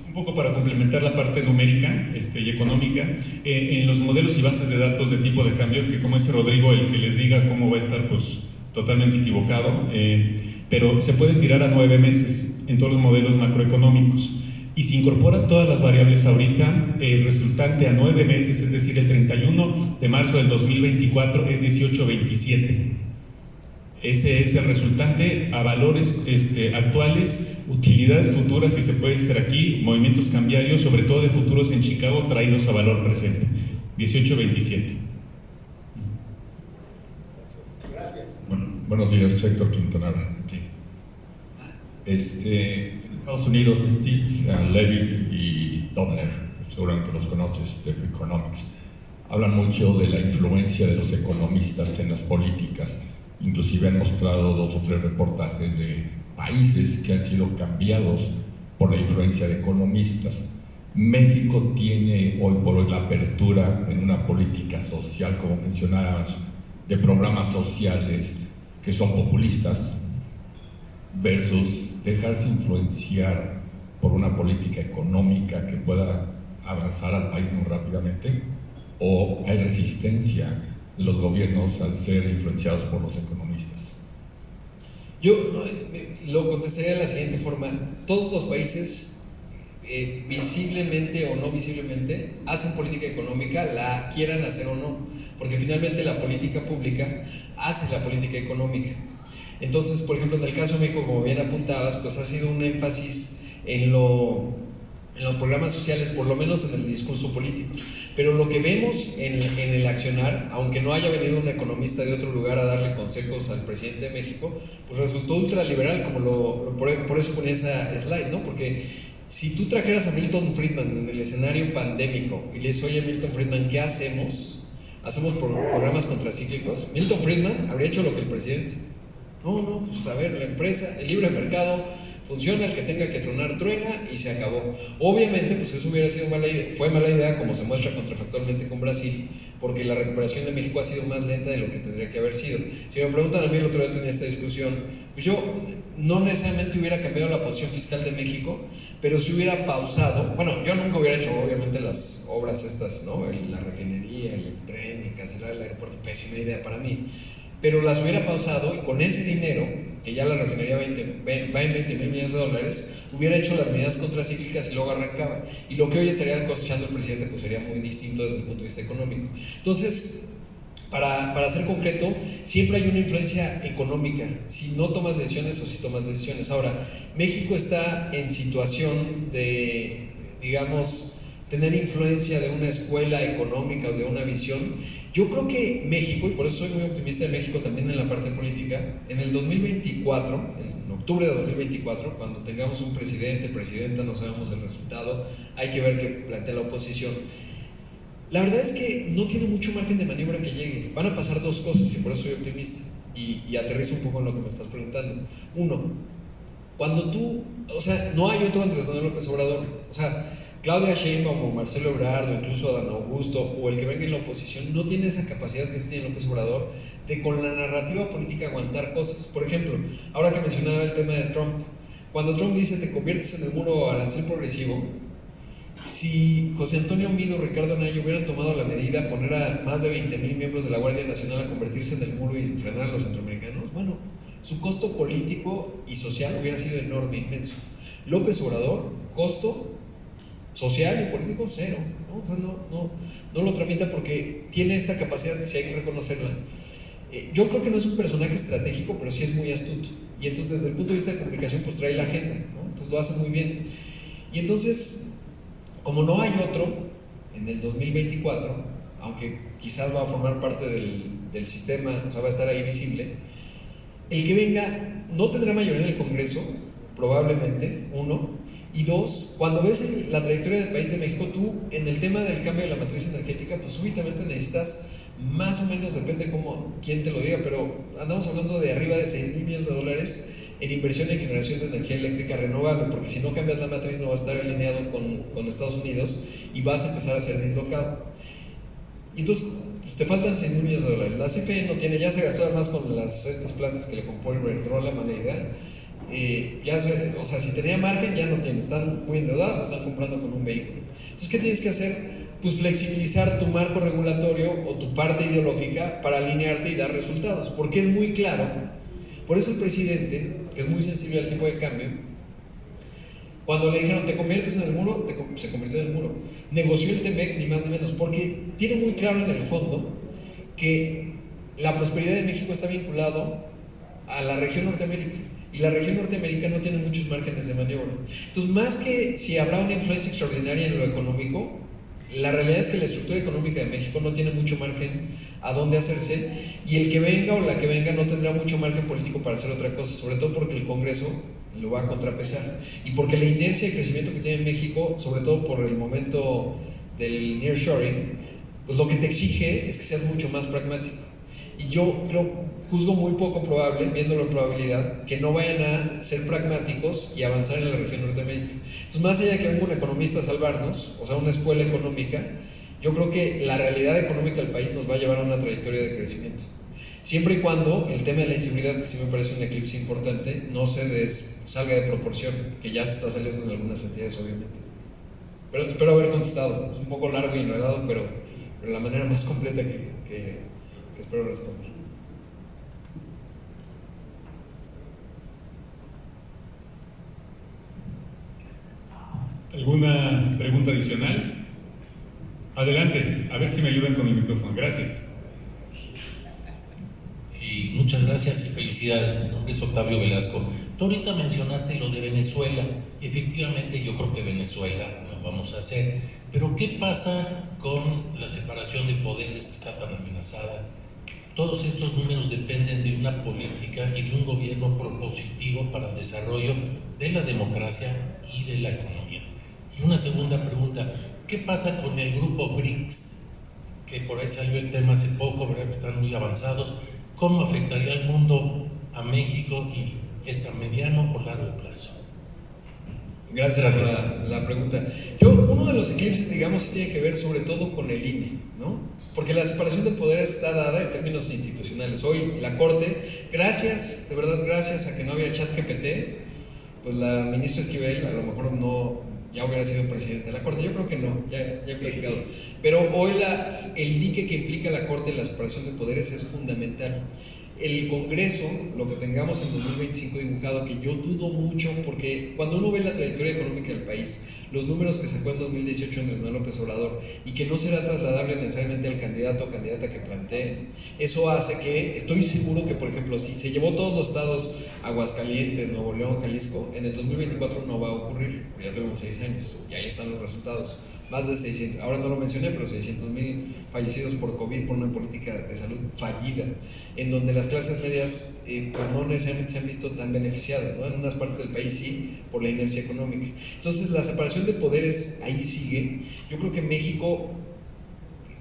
Un poco para complementar la parte numérica y económica, en los modelos y bases de datos de tipo de cambio, que como dice Rodrigo, el que les diga cómo va a estar, pues totalmente equivocado, pero se puede tirar a 9 meses en todos los modelos macroeconómicos. Y si incorporan todas las variables ahorita, el resultante a 9 meses, es decir, el 31 de marzo del 2024 es 18.27. Ese es el resultante a valores actuales, utilidades futuras, si se puede decir aquí, movimientos cambiarios, sobre todo de futuros en Chicago, traídos a valor presente. 18.27. Bueno, buenos días, Héctor Quintanar, aquí. Estados Unidos, Steve Levitt y Dobner, seguramente los conoces, de Economics, hablan mucho de la influencia de los economistas en las políticas. Inclusive han mostrado 2 o 3 reportajes de países que han sido cambiados por la influencia de economistas. México tiene hoy por hoy la apertura en una política social, como mencionabas, de programas sociales que son populistas, versus dejarse influenciar por una política económica que pueda avanzar al país muy rápidamente, o hay resistencia de los gobiernos al ser influenciados por los economistas. Yo lo contestaría de la siguiente forma: todos los países, visiblemente o no visiblemente, hacen política económica, la quieran hacer o no, porque finalmente la política pública hace la política económica. Entonces, por ejemplo, en el caso de México, como bien apuntabas, pues ha sido un énfasis en los programas sociales, por lo menos en el discurso político. Pero lo que vemos en el accionar, aunque no haya venido un economista de otro lugar a darle consejos al presidente de México, pues resultó ultraliberal, como por eso ponía esa slide, ¿no? Porque si tú trajeras a Milton Friedman en el escenario pandémico y le dices, oye Milton Friedman, ¿qué hacemos? ¿Hacemos programas contracíclicos? Milton Friedman habría hecho lo que el presidente. No, pues a ver, la empresa, el libre mercado funciona, el que tenga que tronar truena y se acabó. Obviamente, pues eso hubiera sido fue mala idea, como se muestra contrafactualmente con Brasil, porque la recuperación de México ha sido más lenta de lo que tendría que haber sido. Si me preguntan a mí, el otro día tenía esta discusión, pues yo no necesariamente hubiera cambiado la posición fiscal de México, pero si hubiera pausado, bueno, yo nunca hubiera hecho obviamente las obras estas, ¿no? La refinería, el tren y cancelar el aeropuerto, pésima idea para mí, pero las hubiera pausado y con ese dinero, que ya la refinería va en 20 mil millones de dólares, hubiera hecho las medidas contracíclicas y luego arrancaba. Y lo que hoy estaría cosechando el presidente pues sería muy distinto desde el punto de vista económico. Entonces, para ser concreto, siempre hay una influencia económica, si no tomas decisiones o si tomas decisiones. Ahora, México está en situación de, digamos, tener influencia de una escuela económica o de una visión. Yo creo que México, y por eso soy muy optimista de México también en la parte política, en el 2024, en octubre de 2024, cuando tengamos un presidenta, no sabemos el resultado, hay que ver qué plantea la oposición. La verdad es que no tiene mucho margen de maniobra que llegue. Van a pasar dos cosas y por eso soy optimista y aterrizo un poco en lo que me estás preguntando. Uno, cuando tú, o sea, no hay otro Andrés Manuel López Obrador, o sea, Claudia Sheinbaum o Marcelo Ebrard o incluso Adán Augusto o el que venga en la oposición no tiene esa capacidad que tiene López Obrador de con la narrativa política aguantar cosas. Por ejemplo, ahora que mencionaba el tema de Trump, cuando Trump dice te conviertes en el muro arancel progresivo, si José Antonio Meade o Ricardo Anaya hubieran tomado la medida, poner a más de 20,000 miembros de la Guardia Nacional a convertirse en el muro y frenar a los centroamericanos, bueno, su costo político y social hubiera sido enorme, inmenso. López Obrador, costo social y político cero, ¿no? O sea, no lo tramita porque tiene esta capacidad que sí hay que reconocerla. Yo creo que no es un personaje estratégico, pero sí es muy astuto. Y entonces desde el punto de vista de comunicación pues trae la agenda, ¿no? Entonces lo hace muy bien. Y entonces, como no hay otro en el 2024, aunque quizás va a formar parte del sistema, o sea, va a estar ahí visible, el que venga no tendrá mayoría en el Congreso, probablemente, uno. Y dos, cuando ves la trayectoria del país de México, tú en el tema del cambio de la matriz energética, pues súbitamente necesitas, más o menos, depende quién te lo diga, pero andamos hablando de arriba de 6,000 millones de dólares en inversión en generación de energía eléctrica renovable, porque si no cambias la matriz no va a estar alineado con Estados Unidos y vas a empezar a ser dislocado. Y entonces, pues te faltan 6,000 millones de dólares. La CFE no tiene, ya se gastó además con estas plantas que le compró Iberdrola, mala idea. O sea, si tenía margen ya no tiene, están muy endeudados, están comprando con un vehículo. Entonces, ¿qué tienes que hacer? Pues flexibilizar tu marco regulatorio o tu parte ideológica para alinearte y dar resultados, porque es muy claro. Por eso el presidente, que es muy sensible al tipo de cambio, cuando le dijeron te conviertes en el muro, se convirtió en el muro. Negoció el TEMEC ni más ni menos, porque tiene muy claro en el fondo que la prosperidad de México está vinculado a la región Norteamérica. Y la región norteamericana no tiene muchos márgenes de maniobra. Entonces, más que si habrá una influencia extraordinaria en lo económico, la realidad es que la estructura económica de México no tiene mucho margen a dónde hacerse, y el que venga o la que venga no tendrá mucho margen político para hacer otra cosa, sobre todo porque el Congreso lo va a contrapesar, y porque la inercia de crecimiento que tiene México, sobre todo por el momento del nearshoring, pues lo que te exige es que seas mucho más pragmático. Y yo juzgo muy poco probable, viendo la probabilidad, que no vayan a ser pragmáticos y avanzar en la región Norteamérica. Entonces, más allá de que venga un economista a salvarnos, o sea, una escuela económica, yo creo que la realidad económica del país nos va a llevar a una trayectoria de crecimiento. Siempre y cuando el tema de la inseguridad, que sí me parece un eclipse importante, no salga de proporción, que ya se está saliendo en algunas entidades, obviamente. Pero espero haber contestado. Es un poco largo y enredado, pero la manera más completa que espero responder. ¿Alguna pregunta adicional? Adelante, a ver si me ayudan con el micrófono. Gracias. Sí, muchas gracias y felicidades. Mi nombre es Octavio Velasco. Tú ahorita mencionaste lo de Venezuela. Efectivamente, yo creo que Venezuela lo vamos a hacer. Pero ¿qué pasa con la separación de poderes que está tan amenazada? Todos estos números dependen de una política y de un gobierno propositivo para el desarrollo de la democracia y de la economía. Y una segunda pregunta, ¿qué pasa con el grupo BRICS? Que por ahí salió el tema hace poco, ¿verdad? Que están muy avanzados. ¿Cómo afectaría al mundo, a México, y es a mediano o largo plazo? Gracias por la pregunta. Uno de los eclipses, digamos, tiene que ver sobre todo con el INE, ¿no? Porque la separación de poderes está dada en términos institucionales. Hoy la Corte, gracias, de verdad, gracias a que no había ChatGPT, pues la ministra Esquivel a lo mejor ya hubiera sido presidente de la Corte. Yo creo que no, ya he platicado. Pero hoy el dique que implica la Corte en la separación de poderes es fundamental. El Congreso, lo que tengamos en 2025 dibujado, que yo dudo mucho, porque cuando uno ve la trayectoria económica del país, los números que sacó en 2018 Andrés Manuel López Obrador, y que no será trasladable necesariamente al candidato o candidata que plantee, eso hace que, estoy seguro que, por ejemplo, si se llevó todos los estados, Aguascalientes, Nuevo León, Jalisco, en el 2024 no va a ocurrir, porque ya tuvimos 6 años, y ahí están los resultados. Más de 600, ahora no lo mencioné, pero 600,000 fallecidos por COVID por una política de salud fallida, en donde las clases medias pues no necesariamente se han visto tan beneficiadas, ¿no? En unas partes del país sí, por la inercia económica. Entonces la separación de poderes ahí sigue. Yo creo que México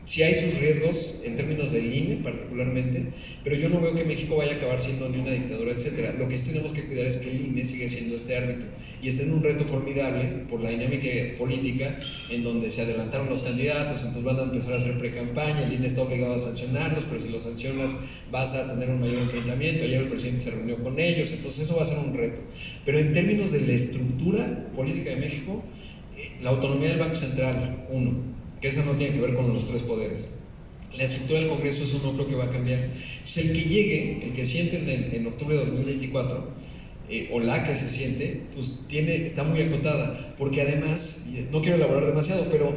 sí hay sus riesgos en términos del INE particularmente, pero yo no veo que México vaya a acabar siendo ni una dictadura, etcétera. Lo que sí tenemos que cuidar es que el INE siga siendo este árbitro y está en un reto formidable por la dinámica política en donde se adelantaron los candidatos, entonces van a empezar a hacer pre-campaña, el INE está obligado a sancionarlos, pero si los sancionas vas a tener un mayor enfrentamiento. Ayer el presidente se reunió con ellos, entonces eso va a ser un reto. Pero en términos de la estructura política de México, la autonomía del Banco Central, que eso no tiene que ver con los 3 poderes. La estructura del Congreso, eso no creo que va a cambiar. Entonces, el que llegue, el que siente en octubre de 2024, o la que se siente, pues está muy acotada, porque además, no quiero elaborar demasiado, pero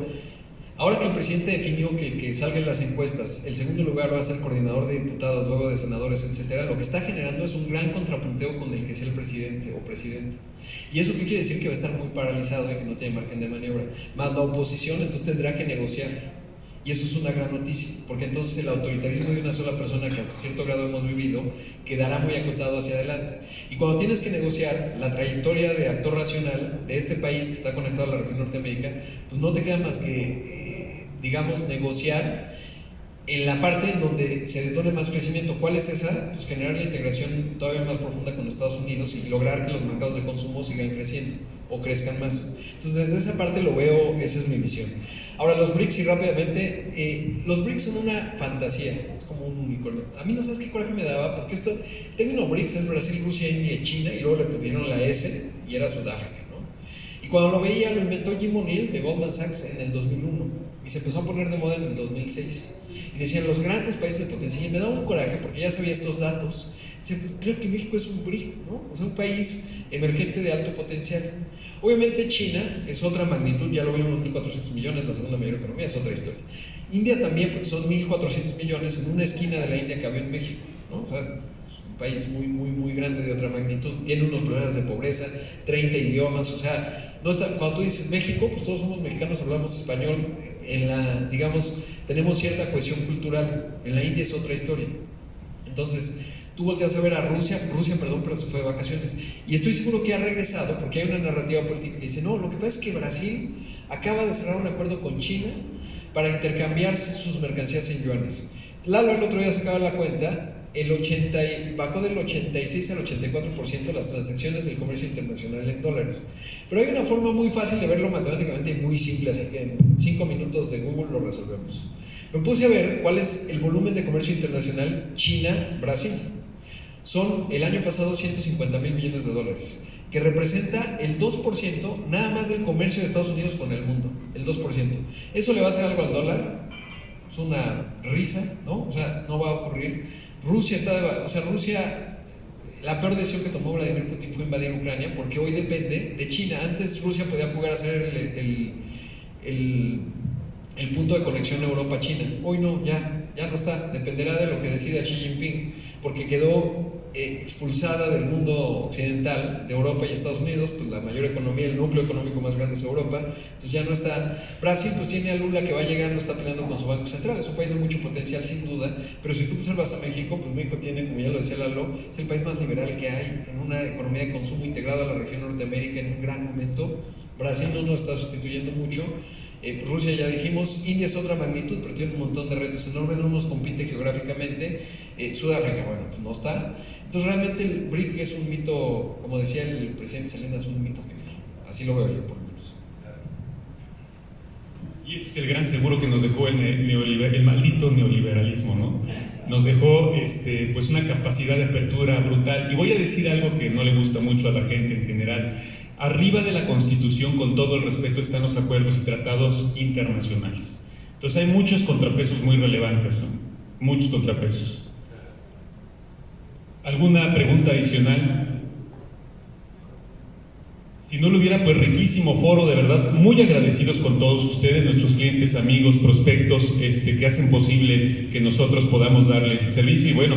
ahora que el presidente definió que el que salga en las encuestas, el segundo lugar va a ser coordinador de diputados, luego de senadores, etcétera, lo que está generando es un gran contrapunteo con el que sea el presidente o presidenta. ¿Y eso qué quiere decir? Que va a estar muy paralizado y que no tiene margen de maniobra. Más la oposición, entonces tendrá que negociar. Y eso es una gran noticia, porque entonces el autoritarismo de una sola persona, que hasta cierto grado hemos vivido, quedará muy acotado hacia adelante. Y cuando tienes que negociar la trayectoria de actor racional de este país que está conectado a la región Norteamérica, pues no te queda más que, digamos, negociar en la parte en donde se detone más crecimiento. ¿Cuál es esa? Pues generar la integración todavía más profunda con Estados Unidos y lograr que los mercados de consumo sigan creciendo o crezcan más. Entonces, desde esa parte lo veo, esa es mi visión. Ahora, los BRICS, y rápidamente, los BRICS son una fantasía, es como un unicornio. A mí no sabes qué coraje me daba, porque el término BRICS es Brasil, Rusia, India y China, y luego le pusieron la S y era Sudáfrica, ¿no? Y cuando lo veía, lo inventó Jim O'Neill de Goldman Sachs en el 2001, y se empezó a poner de moda en el 2006. Y decían los grandes países de potencia, y me daba un coraje porque ya sabía estos datos. Decía, pues claro que México es un BRIC, ¿no? O sea, un país emergente de alto potencial. Obviamente China es otra magnitud, ya lo vimos, 1.400 millones, la segunda mayor economía, es otra historia. India también, porque son 1.400 millones, en una esquina de la India cabe en México, ¿no? O sea, es un país muy, muy, muy grande de otra magnitud, tiene unos problemas de pobreza, 30 idiomas, o sea, no está, cuando tú dices México, pues todos somos mexicanos, hablamos español, digamos, tenemos cierta cohesión cultural. En la India es otra historia. Entonces, tú volteas a ver a Rusia, pero se fue de vacaciones. Y estoy seguro que ha regresado, porque hay una narrativa política que dice, no, lo que pasa es que Brasil acaba de cerrar un acuerdo con China para intercambiarse sus mercancías en yuanes. Lalo el otro día sacaba la cuenta, bajó del 86 al 84% las transacciones del comercio internacional en dólares. Pero hay una forma muy fácil de verlo matemáticamente y muy simple, así que en 5 minutos de Google lo resolvemos. Me puse a ver cuál es el volumen de comercio internacional China-Brasil. Son el año pasado 150,000 millones de dólares, que representa el 2% nada más del comercio de Estados Unidos con el mundo, el 2%. ¿Eso le va a hacer algo al dólar? Es una risa, ¿no? O sea, no va a ocurrir. Rusia, la peor decisión que tomó Vladimir Putin fue invadir Ucrania, porque hoy depende de China. Antes Rusia podía jugar a ser el punto de conexión Europa-China. Hoy no, ya no está. Dependerá de lo que decida Xi Jinping, porque quedó expulsada del mundo occidental, de Europa y Estados Unidos, pues la mayor economía, el núcleo económico más grande es Europa, entonces ya no está. Brasil pues tiene a Lula que va llegando, está peleando con su Banco Central, es un país de mucho potencial sin duda, pero si tú observas a México, pues México tiene, como ya lo decía Lalo, es el país más liberal que hay, en una economía de consumo integrada a la región Norteamérica en un gran momento. Brasil no nos está sustituyendo mucho. Rusia ya dijimos, India es otra magnitud, pero tiene un montón de retos enormes, no nos compite geográficamente. Sudáfrica, bueno, pues no está. Entonces realmente el BRIC es un mito, como decía el presidente Salinas, un mito genial. Así lo veo yo, por lo menos. Y ese es el gran seguro que nos dejó el maldito neoliberalismo, ¿no? Nos dejó pues una capacidad de apertura brutal. Y voy a decir algo que no le gusta mucho a la gente en general. Arriba de la Constitución, con todo el respeto, están los acuerdos y tratados internacionales. Entonces hay muchos contrapesos muy relevantes, ¿no? Muchos contrapesos. ¿Alguna pregunta adicional? Si no lo hubiera, pues riquísimo foro, de verdad, muy agradecidos con todos ustedes, nuestros clientes, amigos, prospectos, que hacen posible que nosotros podamos darle servicio. Y bueno,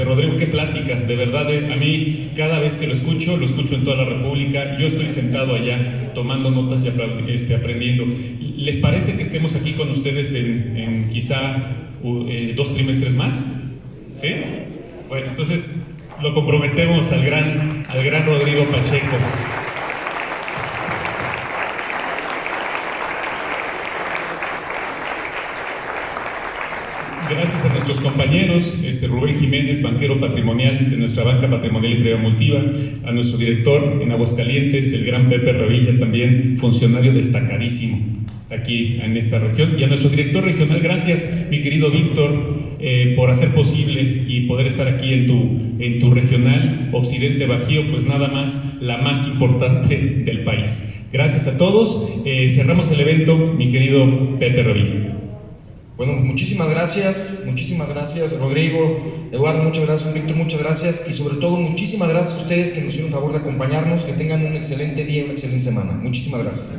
Rodrigo, qué plática, de verdad, a mí cada vez que lo escucho en toda la República. Yo estoy sentado allá tomando notas y aprendiendo. ¿Les parece que estemos aquí con ustedes en quizá 2 trimestres más? ¿Sí? Bueno, entonces lo comprometemos al gran Rodrigo Pacheco. Gracias a nuestros compañeros, Rubén Jiménez, banquero patrimonial de nuestra banca patrimonial y privada multiva, a nuestro director en Aguascalientes, el gran Pepe Revilla, también funcionario destacadísimo aquí en esta región, y a nuestro director regional. Gracias, mi querido Víctor, por hacer posible y poder estar aquí en tu regional Occidente Bajío, pues nada más la más importante del país. Gracias a todos. Cerramos el evento, mi querido Pepe Revilla. Bueno, muchísimas gracias, Rodrigo, Eduardo, muchas gracias, Víctor, muchas gracias, y sobre todo muchísimas gracias a ustedes que nos hicieron el favor de acompañarnos. Que tengan un excelente día, una excelente semana. Muchísimas gracias.